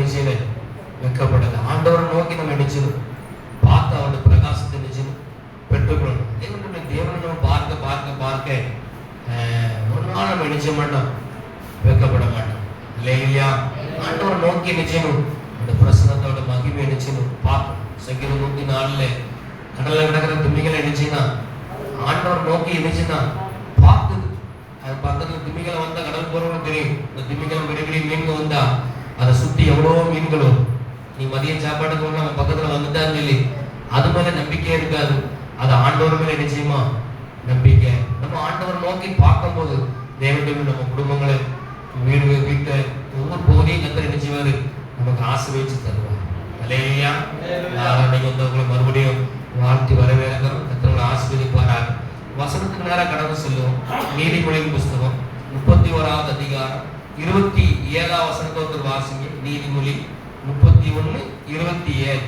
நினைச்சது வெட்கப்படல. ஆண்டவரை நோக்கி நம்ம நினைச்சது பார்த்து அவருடைய பிரகாசத்தை நினைச்சது பெற்றுக்கொள்ளணும். தேவனை நம்ம பார்க்க பார்க்க பார்க்க ஒரு நாள் நம்ம நினைச்ச மாட்டோம், வெட்கப்பட மாட்டோம் இல்லையா? ஆண்டவரை நோக்கி நினைச்சணும், அந்த பிரசனத்தோட மகிமை நினைச்சணும் பார்க்கணும். சங்கீதம் 104 கடல்ல கிடக்கிற துணிகளை நினைச்சுன்னா ஆண்டவரை நோக்கி நினைச்சுன்னா பார்க்குது. அது பக்கத்துல திமிங்கலம் வந்தா கடல் போறவங்க தெரியும். இந்த திமிங்கலம் பெரிய பெரிய மீன்கள் வந்தா அதை சுத்தி எவ்வளவோ மீன்களும் நீ மதியம் சாப்பாட்டுக்கு நம்ம பக்கத்துல வந்துட்டான்னு சொல்லி அது மேல நம்பிக்கையே இருக்காது. அது ஆண்டவர் மேல நிச்சயமா நம்பிக்கை. நம்ம ஆண்டவரை நோக்கி பார்க்கும்போது தேவனுடைய நம்ம குடும்பங்களை வீட்டை ஒவ்வொரு பகுதியும் கத்தர் நினைச்சுவாரு நமக்கு ஆசீர்வதிச்சு தருவார். அல்லேலூயா. நீங்க உங்களை மறுபடியும் வாழ்த்தி வரவேற்கிறோம். கத்தர்களை ஆசீர்வதிப்பாராக. வசனத்துக்கு நேரம் கடந்து செல்லுவோம். நீதிமொழியின் புஸ்தகம் 31வது அதிகாரம் 27வது வசனத்தை ஒருத்தர் வாசிங்க. நீதிமொழி 31:27.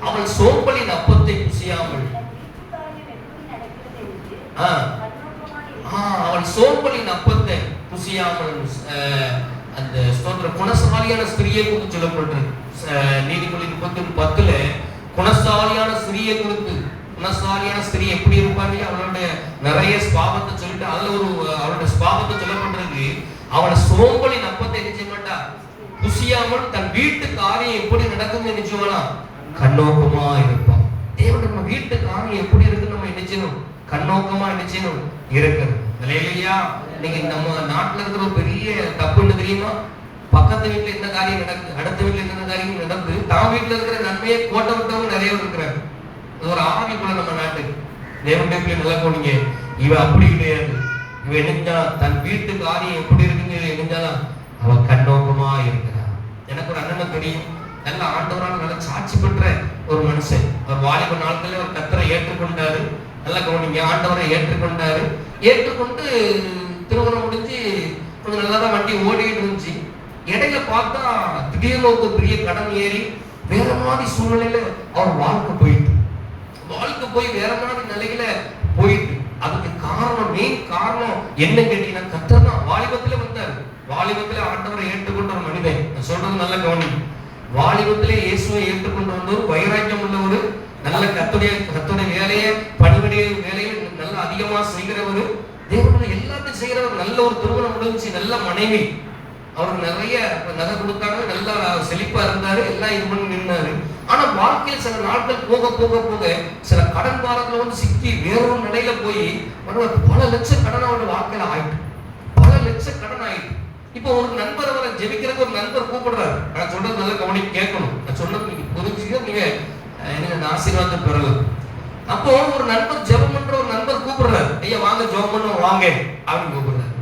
அவள் சோம்பலின் அப்பத்தை புசியாமல் அவள் சோம்பலின் அப்பத்தை புசியாமல் அந்த ஸ்தோத்திர குணசாலியான ஸ்திரியை குறித்து சொல்லப்பட்டிருக்கு. நீதிமொழி 31:10 குணசாலியான ஸ்திரியை குறித்து, குணசாலியான ஸ்திரீ எப்படி இருப்பாங்க, அவளுடைய நிறைய ஸ்பாவத்தை சொல்லிட்டு அதுல அவளுடைய ஸ்பாவத்தை சொல்லப்பட்டிருக்கு. அவளை சோம்பலின் அப்பத்தை நினைச்ச மாட்டா, புசியாமல் தன் வீட்டு காரியம் எப்படி நடக்கும்னு நினைச்சுவானா கண்ணோக்கமா இருப்பான். தேவன் நம்ம வீட்டு காரியம் எப்படி இருக்குன்னு நம்ம நினைச்சணும், கண்ணோக்கமா நினைச்சணும் இருக்கணும். இல்லையா? இன்னைக்கு நம்ம நாட்டுல இருக்கிற ஒரு பெரிய தப்புன்னு தெரியுமா? பக்கத்து வீட்டுல என்ன காரியம் நடக்குது, அடுத்த வீட்டுல என்ன காரியம் நடக்குது, தான் வீட்டுல இருக்கிற நன்மையை கோட்டை விட்டவங்க நிறைய பேர் இருக்கிறாங்க. ஒரு ஆவி போல நம்ம நாட்டுக்கு. தேவனுடைய பிள்ளை நல்லா போனீங்க. இவன் அப்படி கிடையாது. இவன் என்னஞ்சா தன் வீட்டு காரியம் எப்படி இருக்குன்னு என்னஞ்சாலும் அவன் கண்ணோக்கமா இருக்கிறான். எனக்கு ஒரு அண்ணனை தெரியும், நல்ல ஆண்டவரால் நல்ல சாட்சி பெற்ற ஒரு மனுஷன். அவர் வாலிப நாட்களே ஒரு கத்தரை ஏற்றுக்கொண்டாரு. நல்லா கவனிங்க, ஆண்டவரை ஏற்றுக்கொண்டாரு. ஏற்றுக்கொண்டு திருமணம் முடிஞ்சு கொஞ்சம் நல்லாதான் வண்டி ஓடிட்டு இருந்துச்சு. இடையில பார்த்தா திடீர்னு ஒரு பெரிய கடன் ஏறி வேற மாதிரி சூழ்நிலையில அவர் வாழ்க்கை போயிட்டு வேற மாதிரி நிலையில போயிட்டு. அதுக்கு காரணம், மெயின் காரணம் என்ன கேட்டீங்கன்னா கத்தர் தான். வாலிபத்திலே வந்தாரு. வாலிபத்திலே ஆண்டவரை ஏற்றுக்கொண்ட ஒரு மனிதன். நான் சொல்றது நல்ல கவனி. வாலிபத்திலே இயேசுவை ஏற்றுக்கொண்டு வந்தவர், வைராக்கியம் உள்ளவர், நல்ல கத்துடைய வேலையை பணிவுடைய வேலையை நல்ல அதிகமா செய்கிறவர், தேவனுடைய எல்லாத்தையும் செய்கிறவர். நல்ல ஒரு திருமணம் முடிஞ்சு, நல்ல மனைவி, அவருக்கு நிறைய நகை கொடுத்தாங்க, நல்லா செழிப்பா இருந்தாரு, எல்லாம் இது பண்ணி நின்னாரு. ஆனா வாழ்க்கையில் சில நாட்கள் போக போக போக சில கடன் பாரத்துல வந்து சிக்கி வேறொரு நிலையில போய் பல லட்சம் கடன் அவருடைய வாழ்க்கையில ஆயிட்டு, பல லட்சம் கடன் ஆயிட்டு. இப்போ ஒரு நண்பர் அவரை ஜெபிக்கிறதுக்கு ஒரு நண்பர் கூப்பிடுறாரு. நான் சொல்றது நல்ல கவனிக்க கேட்கணும். நான் சொன்னது நீங்க புரிஞ்சுக்க, நீங்க எனக்கு ஆசீர்வாதம் பெறலாம். அப்போ ஒரு நண்பர் ஜெபம் பண்ற ஒரு நண்பர் கூப்பிடுறாரு. ஐயா வாங்க ஜெபம் பண்ணுவோம் வாங்க அப்படின்னு கூப்பிடுறாரு.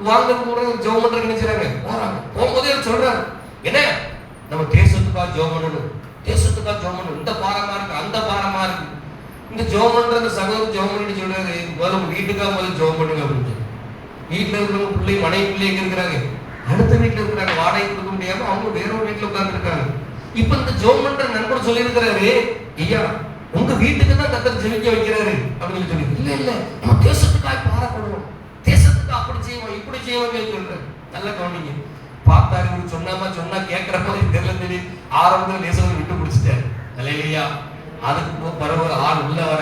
வாங்க கூட ஜெபம் பண்றதுக்கு நினைச்சாங்க. போறாங்க. போகும்போதே சொல்றாரு, என்ன நம்ம தேசத்துக்காக ஜெபம் பண்ணணும், தேசத்துக்காக ஜெபம் பண்ணணும். இந்த பாரமா இருக்கு, அந்த பாரமா இருக்கு. இந்த ஜெபம் பண்ற சகோதரர் ஜெபம் பண்ணி சொல்றாரு, முதல்ல வீட்டுக்காக முதல்ல ஜெபம் பண்ணுங்க அப்படின்னு. வீட்டுல இருக்கிறவங்க பிள்ளை மனைவி பிள்ளை எங்க இருக்கிறாங்க, அடுத்த வீட்டுல இருக்கிறாங்க, வாடகை கொடுக்க முடியாம அவங்க வேற ஒரு வீட்டுல உட்கார்ந்து இருக்காங்க. இப்ப இந்த ஜெபம் பண்ற நண்பர் சொல்லி இருக்கிறாரு, ஐயா உங்க வீட்டுக்கு தான் கத்தர் ஜெபிக்க வைக்கிறாரு அப்படின்னு சொல்லி. இல்ல இல்ல நம்ம தேசத்துக்காக பாரப்படுவோம், தேசத்துக்கு அப்படி செய்வோம் இப்படி செய்வோம் சொல்றாரு. நல்ல கவனிங்க. பார்த்தாரு, சொன்னா கேட்கிற மாதிரி தெரியல. தெரியும் ஆரம்பத்தில் தேசத்தை விட்டு பிடிச்சிட்டாரு. இல்லையா? அதுக்கு பரவாயில்ல, ஆள் உள்ள வர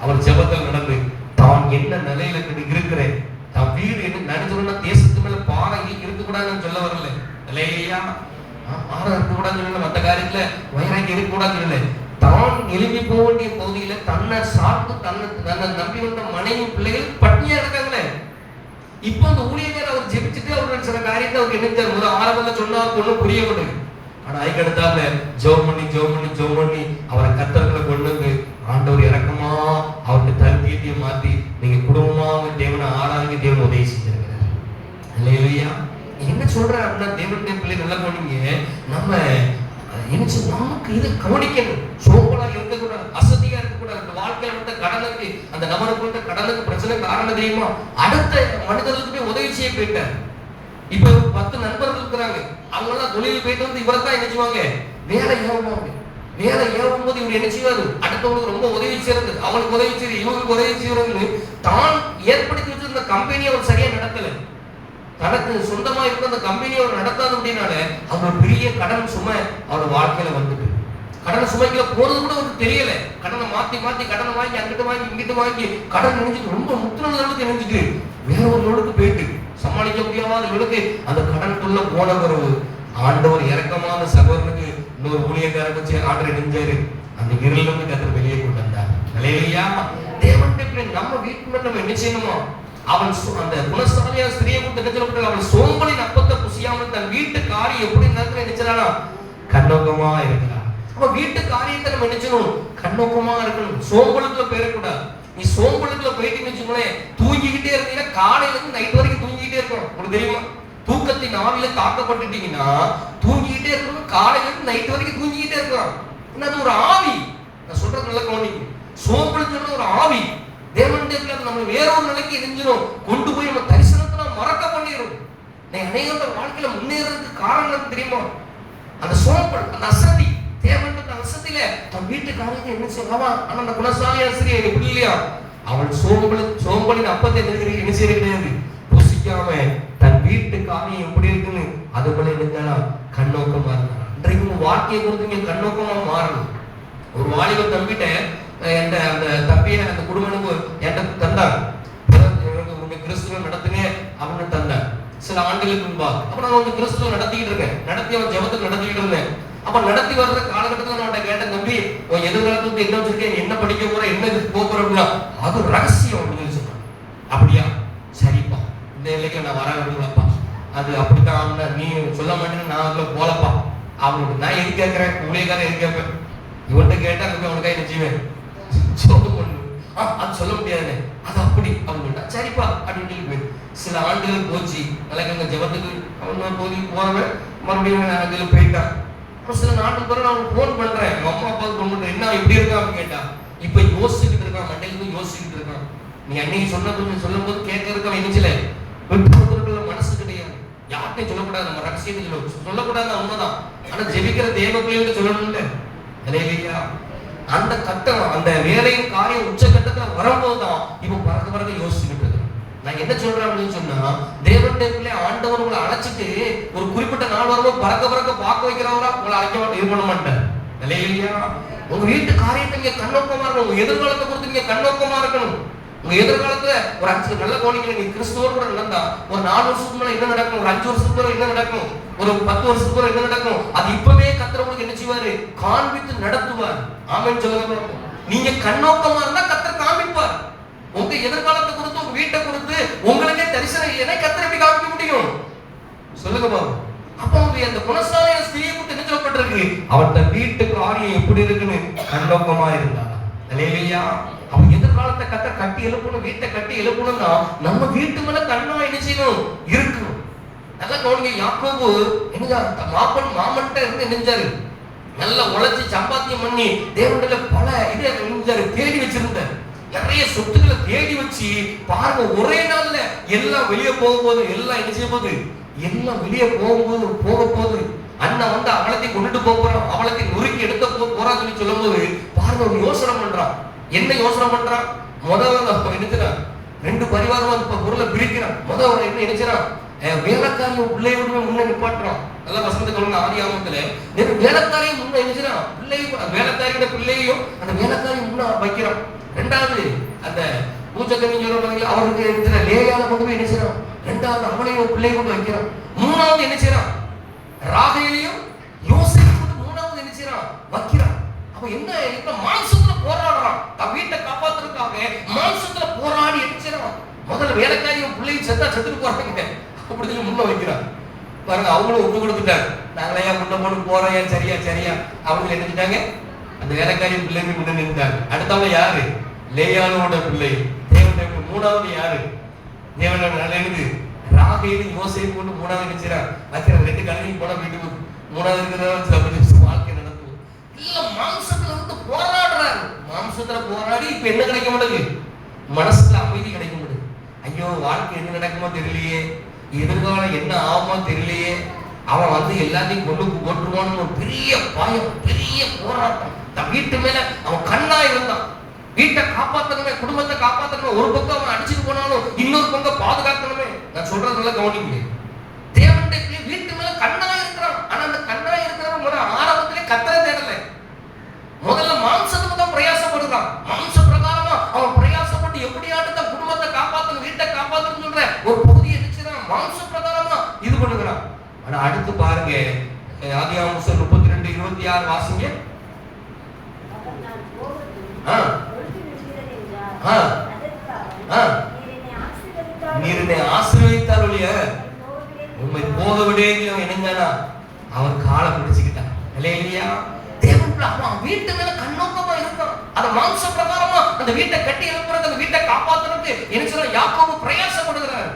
அவர் ஜெபத்தில் நடந்து தான் என்ன நிலையில இருக்கிறேன், தான் வீடு என்ன நடிச்சோம்னா தேசத்து மேல பாறை இருக்கக்கூடாதுன்னு சொல்ல வரல. இல்லையா? ஆரம் இருக்கக்கூடாதுன்னு சொல்லல, மற்ற காரியத்துல வைராக்கி இருக்கக்கூடாதுன்னு சொல்லல. தான் எழுப்பி போக வேண்டிய பகுதியில தன்னை சார்ந்து தன்னை நம்பி வந்த மனைவி பிள்ளைகள் பட்னியா இருக்காங்களே. இப்போ அந்த ஊழியர் அவர் ஜெபிச்சுட்டு அவர்கள் சில காரியத்தை அவருக்கு என்ன முதல் ஆரம்பத்தில் சொன்னா ஒன்றும் புரிய மாட்டேங்குது. ஆனா அதுக்கடுத்தால ஜெபம் பண்ணி அவரை கத்தர்களை கொண்டு வந்து ஆண்டவர் இறக்கமா அவருக்கு தருத்தியத்தையும் மாத்தி நீங்க குடும்பமா தேவனை ஆராய்ச்சி தேவன் உதவி செஞ்சிருக்கிறார். இல்லையா? என்ன சொல்ற அப்படின்னா தேவனுடைய பிள்ளை நல்லா போனீங்க. நம்ம நமக்கு இதை கவனிக்கணும். சோம்பலா இருக்கக்கூடாது, அசதியா இருக்கக்கூடாது. இந்த வாழ்க்கையில வந்த கடனுக்கு, அந்த நபருக்கு வந்த கடனுக்கு பிரச்சனை காரணம் தெரியுமா? அடுத்த மனிதர்களுக்கு போய் உதவி செய்ய போயிட்டார். இப்ப 10 நண்பர்கள் இருக்கிறாங்க. அவங்கெல்லாம் தொழில் போயிட்டு வந்து இவரை தான் என்ன செய்வாங்க, வேலை ஏவுவாங்க. வேலை ஏவும் போது இவர் என்ன செய்வாரு, அடுத்தவங்களுக்கு ரொம்ப உதவி செய்யறது, அவங்களுக்கு உதவி செய்யறது, இவங்களுக்கு உதவி செய்யறதுன்னு தான் ஏற்படுத்தி வச்சிருந்த கம்பெனி அவர் சரியா நடத்தல. தனக்கு சொந்தமா இருக்க அந்த கம்பெனி அவர் நடத்தாது அப்படின்னால அவர் பெரிய கடன் சுமை அவர் வாழ்க்கையில வந்துட்டு, கடன் சுமைக்குள்ள போறது கூட அவருக்கு தெரியல. கடனை மாத்தி மாத்தி கடனை வாங்கி அங்கிட்டு வாங்கி இங்கிட்டு வாங்கி கடன் நினைச்சிட்டு ரொம்ப முத்துனதுக்கு நினைச்சிட்டு வேற ஒரு லோடுக்கு போயிட்டு சமாளிக்க முடியாத லோடுக்கு அந்த கடனுக்குள்ள போன பிறகு ஆண்டவர் இறக்கமான சகோதரனுக்கு இன்னொரு ஊழியக்காரர் வச்சு ஆர்டர் நெஞ்சாரு. அந்த இருளில் இருந்து கர்த்தர் வெளியே கொண்டு வந்தார். அல்லேலூயா. தேவனுடைய நம்ம வீட்டுல நம்ம என்ன செய்யணுமோ, அவன் அந்த குணசாலியா ஸ்திரியை கொடுத்து நினைச்சப்பட்ட அவள் சோம்பலின் அப்பத்தை புசியாமல் தன் வீட்டு காரியம் எப்படி நடக்கிற நினைச்சானா கண்ணோக்கமா இருக்கிறான். அப்ப வீட்டு காரியத்தை நம்ம நினைச்சணும் கண்ணோக்கமா இருக்கணும். சோம்பலுக்குள்ள போயிடக்கூடாது. நீ சோம்பலுக்குள்ள போயிட்டு வச்சுக்கோங்களேன், தூங்கிக்கிட்டே இருந்தீங்கன்னா காலையில இருந்து நைட் வரைக்கும் தூங்கிக்கிட்டே இருக்கணும். உங்களுக்கு தெரியுமா? தூக்கத்தின் ஆவியில தாக்கப்பட்டுட்டீங்கன்னா தூங்கிக்கிட்டே இருக்கணும். காலையில இருந்து நைட் வரைக்கும் தூங்கிக்கிட்டே இருக்கலாம். அது ஒரு ஆவி. நான் சொல்றது நல்ல கவனிங்க. சோம்பல் சொல்றது ஒரு ஆவி. தேவனுடைய நம்ம வேற ஒரு நிலைக்கு எரிஞ்சிடும், கொண்டு போய் நம்ம தரிசனத்தை மறக்க பண்ணிடும். அநேக வாழ்க்கையில முன்னேறதுக்கு காரணம் தெரியுமா? அந்த சோம்பல், அந்த அசதி. தேவனுடைய அசதியில தன் வீட்டு காரியத்தை என்ன செய்யலாம். ஆனா அந்த குணசாலி ஆசிரியர் எப்படி இல்லையா, அவள் சோம்பலின் அப்பத்தை என்ன செய்ய கிடையாது, புசிக்காம தன் வீட்டு காரியம் எப்படி இருக்குன்னு அது போல இருந்தாலும் கண்ணோக்கமா இருந்தா. இன்றைக்கு வாழ்க்கையை பொறுத்து கண்ணோக்கமா மாறணும். ஒரு வாலிபர் தம்பிட்ட அந்த தம்பியை அந்த குடும்பனுக்கு என்கிட்ட தந்தாங்க. கிறிஸ்துவ நடத்துங்க அப்படின்னு தந்தாங்க சில ஆண்டுகளுக்கு முன்பாக. அப்ப நான் வந்து கிறிஸ்துவ நடத்திக்கிட்டு இருக்கேன், நடத்தி அவன் ஜெபத்துக்கு நடத்திக்கிட்டு இருந்தேன். அப்ப நடத்தி வர்ற காலகட்டத்தில் நான் கேட்டேன், தம்பி உன் எதிர்காலத்துக்கு என்ன வச்சிருக்கேன், என்ன படிக்க போற, என்ன போற அப்படின்னா அது ரகசியம் அப்படின்னு சொன்னான். அப்படியா, சரிப்பா, இந்த நிலைக்கு நான் வர விடுங்களப்பா, அது அப்படித்தான் நீ சொல்ல மாட்டேன்னு நான் அதுல போலப்பா அவனுக்கு. நான் எது கேட்கிறேன், ஊழியக்காரன் எது கேட்பேன், இவன்கிட்ட கேட்டா அங்க அவனுக்காக என்ன செய்வேன், அது சொல்ல முடியாது, அது அப்படி அப்படின்ட்டா சரிப்பா அப்படின்னு சொல்லி சில ஆண்டுகள் போச்சு. நிலைக்கு ஜெபத்துக்கு அவன் போறவன் மறுபடியும் அதில் போயிட்டான். சில நாட்டுக்கு பிறகு நான் போன் பண்றேன், அம்மா அப்பாவுக்கு போன் பண்றேன், என்ன எப்படி இருக்கா அப்படின்னு கேட்டா இப்ப யோசிச்சுக்கிட்டு இருக்கான், மண்டையில யோசிச்சுக்கிட்டு இருக்கான். நீ அன்னைக்கு சொல்லும் போது கேட்கறதுக்கு என்னச்சில விட்டுறதுக்குள்ள மனசு கிடையாது. யார்கிட்டையும் சொல்லக்கூடாது, நம்ம ரகசியத்தை சொல்லக்கூடாது, உண்மைதான். ஆனா ஜெபிக்கிற தேவ பிள்ளைகளுக்கு சொல்லணும்ல. இல்லையா? அந்த கட்டம், அந்த வேலையின் காரியம் உச்ச கட்டத்துல வரும்போதுதான் இப்ப பறக்க யோசிச்சுக்கிட்டு இருக்கு. நான் என்ன சொல்றேன் அப்படின்னு சொன்னா, தேவனுடைய பிள்ளை ஆண்டவர் உங்களை அழைச்சிட்டு ஒரு குறிப்பிட்ட நாள் வரும்போது பறக்க பார்க்க வைக்கிறவரா உங்களை அழைக்க மாட்டேன், இது பண்ண மாட்டேன். இல்லையா? உங்க வீட்டு காரியத்தை நீங்க கண்ணோக்கமா இருக்கணும். உங்க எதிர்காலத்தை பொறுத்து நீங்க கண்ணோக்கமா இருக்கணும். உங்க எதிர்காலத்துல ஒரு 5 நல்ல கவனிக்கணும். நீங்க கிறிஸ்துவோடு கூட நடந்தா ஒரு 4 வருஷத்துக்கு மேல என்ன நடக்கும், ஒரு 5 வருஷத்துக்கு என்ன நடக்கும், ஒரு 10 வருஷத்துக்கு என்ன நடக்கும், அது இப்பவே கர்த்தர் உங்களுக்கு என்ன செய்வாரு, காண்பித்து நடத்துவார். ஆமென் சொல்லுங்க. நீங்க கண்ணோக்கமா இருந்தா கர்த்தர் காண்பிப்பார். உங்க எதிர்காலத்தை குறித்து, உங்க வீட்டை குறித்து உங்களுக்கே தரிசனம் இல்லைன்னா கர்த்தர் எப்படி காண்பிக்க முடியும் சொல்லுங்க பாபு. அப்போ அந்த குணசாலிய ஸ்திரியை குறித்து என்ன சொல்லப்பட்டிருக்கு, அவட்ட வீட்டு காரியம் எப்படி இருக்குன்னு கண்ணோக்கமா இருந்தா. அல்லேலூயா. அவன் எதிர்காலத்தை கட்டி எழுப்பணும், வீட்டை கட்டி எழுப்பணும்னா நம்ம வீட்டு மேல கண்ணா என்ன செய்யணும், இருக்கணும். நல்லா கவனிங்க. யாக்கோபு என்ன மாமன்ட்ட இருந்து நெஞ்சாரு, நல்லா உழைச்சி சம்பாத்தியம் பண்ணி தேவனுடைய பல இதை நெஞ்சாரு, தேடி வச்சிருந்தார். நிறைய சொத்துக்களை தேடி வச்சு பாருங்க, ஒரே நாள்ல எல்லாம் வெளியே போகும்போது, எல்லாம் என்ன செய்ய போகுது, எல்லாம் வெளியே போக போகுது. அண்ணன் வந்து அவளத்தையும் கொண்டுட்டு போறான், அவளத்தையும் நொறுக்கி எடுத்த போறான்னு சொல்லி சொல்லும் போது பாருங்க, ஒரு யோசனை பண்றான். என்ன யோசனை பண்றான், முதல்ல நினைச்சான் 2 பரிவாரம் அந்த பொருளை பிரிக்கிறான். முதல்ல என்ன நினைச்சான், வேலைக்காரியும் பிள்ளையோட முன்ன நிப்பாட்டுறான். நல்லா வசந்த சொல்லுங்க, ஆதி ஆமத்துல வேலைக்காரியும் முன்ன நினைச்சான், வேலைக்காரியோட பிள்ளையும் அந்த வேலைக்காரியும் முன்ன வைக்கிறான். 2வது அந்த பூஜக்கனி சொல்றாங்க, அவருக்கு இருக்கிற லேயால கொண்டு போய் நினைச்சான். 2வது அவளையும் பிள்ளையை கொண்டு வைக்கிறான். 3வது என்ன செய்யறான், ராகேலையும் யோசேப்பையும் கொண்டு 3வது என்ன செய்யறான், வைக்கிறான். அப்ப என்ன, இப்ப மாம்சத்துல போராடுறான், தன் வீட்டை காப்பாத்துறதுக்காக மாம்சத்துல போராடி என்ன செய்யறான். முதல்ல வேலைக்காரியும் பிள்ளையும் செத்துட்டு போறாங்க, அப்படி முன்ன வைக்கிறான். பாருங்க, அவங்களும் ஒப்பு கொடுத்துட்டாங்க, நாங்களே முன்ன போட்டு போறோம், சரியா அவங்க நினைச்சிட்டாங்க. அந்த வேலைக்காரியும் பிள்ளைங்க முன்ன நின்றாங்க. அடுத்தவங்க யாரு, லேயாளோட பிள்ளை. தேவனுடைய 3வது யாரு, தேவனோட எழுது ராகேலும் யோசேப்பு கொண்டு 3வது நினைச்சான் வைக்கிற. 2 கல்வியும் போன வீட்டுக்கு 3வது இருக்கிற வாழ்க்கை நடத்தும். இல்ல மாம்சத்துல இருந்து போராடுறாரு, மாம்சத்துல போராடி இப்ப என்ன கிடைக்க முடியுது, மனசுல அமைதி கிடைக்க முடியுது. ஐயோ வாழ்க்கை என்ன நடக்குமோ தெரியலையே, எதிர்காலம் என்ன ஆகுமோ தெரியலையே, அவன் வந்து எல்லாத்தையும் கொண்டு போட்டுருவான்னு ஒரு பெரிய பயம், பெரிய போராட்டம். தன் வீட்டு மேல அவன் கண்ணா இருந்தான். வீட்டை காப்பாத்தணுமே, குடும்பத்தை காப்பாத்தணுமே. ஒரு பக்கம் அவன் அடிச்சுட்டு போனாலும் இன்னொரு பக்கம் பாதுகாக்கணுமே. நான் சொல்றதுனால கவனிங்க. தேவனுடைய வீட்டு மேல கண்ணா இருக்கிறான். ஆனா அந்த கண்ணா இருக்கிறவங்க ஆரம்பத்திலே கத்தரை தேடல. முதல்ல மாம்சத்துக்கு தான் பிரயாசப்படுறான். மாம்ச பிரகாரமா அவன் பிரயாசப்பட்டு எப்படியாட்டு தான் குடும்பத்தை காப்பாத்தணும், வீட்டை காப்பாத்தணும் சொல்ற ஒரு பகுதியை நினைச்சுறான். மாம்ச பிரகாரமா இது பண்ணுகிறான். ஆனா அடுத்து பாருங்க, ஆதியாகமம் 32:26 வாசிங்க. நீர் என்னை ஆசீர்வதித்தால் ஒழிய உண்மை போக விடேங்க என்னங்கன்னா அவர் காலை பிடிச்சுக்கிட்டான். இல்லையா? தேவன் அவன் வீட்டு மேல கண்ணோக்கமா இருக்கான். அந்த மாம்ச பிரகாரமா அந்த வீட்டை கட்டி எழுப்புறது, அந்த வீட்டை காப்பாத்துறது என்ன சொல்ற யாக்கோபு பிரயாசப்படுகிறார்.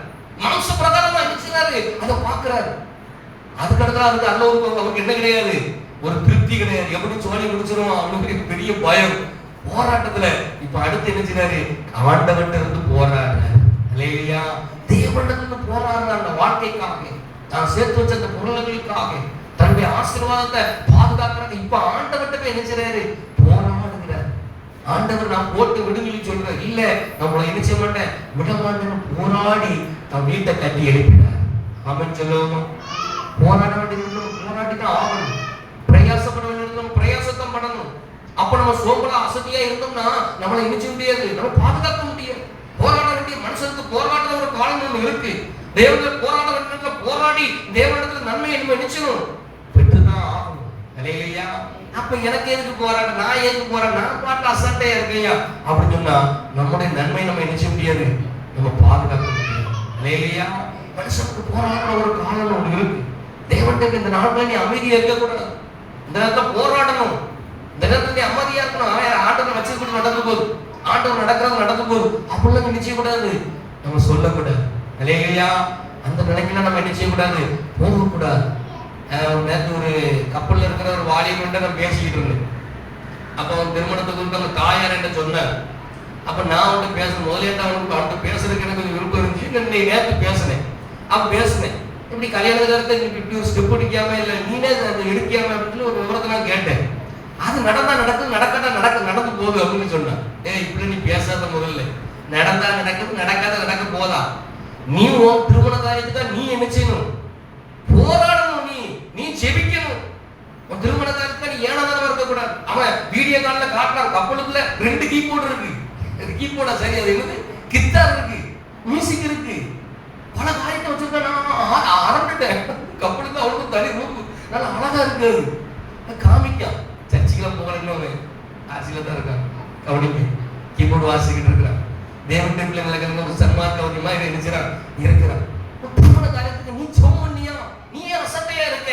மாம்ச பிரகாரமா நினைச்சாரு, அதை பாக்குறாரு. அதுக்கு அடுத்த அவருக்கு என்ன கிடையாது, ஒரு திருப்தி கிடையாது. எப்படி சோழி முடிச்சிருவோம் அவனுக்கு பெரிய பயம். போராட்டத்துல இப்ப அடுத்து என்ன செய்றாரு, ஆண்டவன்கிட்ட இருந்து போராடுறாரு. இல்லையா? தேவனிடத்துல இருந்து போராடுற அந்த வாழ்க்கைக்காக, தான் சேர்த்து வச்ச அந்த பொருள்களுக்காக, தன்னுடைய ஆசீர்வாதத்தை பாதுகாக்கிறாங்க. இப்ப ஆண்டவர்கிட்ட என்ன செய்றாரு, போராடுகிறார். ஆண்டவர் நான் போட்டு விடுங்கன்னு சொல்றாரு. இல்ல நம்மள என்ன செய்ய மாட்டேன் விட மாட்டேன்னு போராடி தன் வீட்டை கட்டி எழுப்பினார். அவன் சொல்லுவோம், போராட வேண்டியது போராடி தான் ஆகணும். பிரயாசப்பட வேண்டியது நம்ம பிரயாசத்தான் படணும். அப்ப நம்ம சோம்பலா அசதியா இருந்தோம்னா நம்மளை இணைச்ச முடியாது, நம்ம பாதுகாக்க முடியாது. போராட வேண்டிய மனுஷனுக்கு போராடுற ஒரு காலம் ஒண்ணு இருக்கு. தேவனை போராட வேண்டிய போராடி தேவனிடத்துல நன்மையை நம்ம நினைச்சணும், பெற்றுதான் ஆகணும். இல்லையா? அப்ப எனக்கு எதுக்கு போராட, நான் எதுக்கு போராட, நான் பாட்டு அசட்டையா இருக்கையா அப்படின்னு சொன்னா நம்முடைய நன்மை நம்ம நினைச்ச முடியாது, நம்ம பாதுகாக்க முடியாது. இல்லையா? மனுஷனுக்கு போராடுற ஒரு காலம் ஒண்ணு இருக்கு. தேவனுக்கு இந்த நாட்கள் நீ அமைதியா இருக்கக்கூடாது. இந்த நேரத்துல போராடணும். இந்த நேரத்துல அமைதியா இருக்கணும். ஆண்டவர் வச்சிருக்க நடந்து போகுது, ஆண்டவர் நடக்கிறது நடந்து போகுது அப்படிலாம் நினைச்ச கூடாது, நம்ம சொல்லக்கூடாது. இல்லையா? அந்த நிலைமையில நம்ம என்ன செய்யக்கூடாது, போகக்கூடாது. நேற்று ஒரு கப்பல்ல இருக்கிற ஒரு வாலிபன்ட்ட நான் பேசிக்கிட்டு இருந்தேன். அப்ப அவன் திருமணத்துக்கு அவங்க தாயார் என்ன சொன்னார். அப்ப நான் அவன்கிட்ட பேச முதலே அவன்கிட்ட பேசுறதுக்கு எனக்கு விருப்பம் இருந்துச்சு. நேற்று பேசினேன். அப்ப பேசினேன், இப்படி கல்யாணத்தை இப்படி ஒரு ஸ்டெப் எடுக்காம இல்ல நீனே அதை எடுக்காம அப்படின்னு ஒரு விவரத்தை நான் கேட்டேன். அது நடந்தா நடக்குது, நடக்கட்டா நடந்து போகுது அப்படின்னு சொன்னான். இப்படி நீ பேசாத, முதல்ல நடந்தா நடக்குது, நடக்காத நடக்க போதா. நீ உன் திருமண காரியத்துக்கு நீ என்ன செய்யணும், போராடணும். நீ ஜெபிக்கணும். உன் திருமண காரியத்துக்கு நீ ஏனாதானமா இருக்கக்கூடாது. அவன் வீடியோ கால்ல காட்டுறான், கப்பலுக்குள்ள 2 கீபோர்டு இருக்கு. கீபோர்டா சரி, அது என்னது, கித்தார் இருக்கு, மியூசிக் இருக்கு, பல காரியத்தை வச்சிருக்க. நான் ஆரம்பிட்டேன். கப்பலுக்கு அவனுக்கு தனி ரூம் நல்லா அழகா இருக்கு. காமிக்கா சர்ச்சுக்கெல்லாம் போகலன்னு ஆட்சியில தான் இருக்கான். கவனிங்க, கீபோர்டு வாசிக்கிட்டு இருக்கிறான். தேவன் பிள்ளைங்களுக்கு ஒரு சன்மார்க்க கவனியமா நினைச்சான் இருக்கிறான். திருமண காரியத்துக்கு நீ ஜெபம் பண்ணியா, நீ அசட்டையா இருக்க.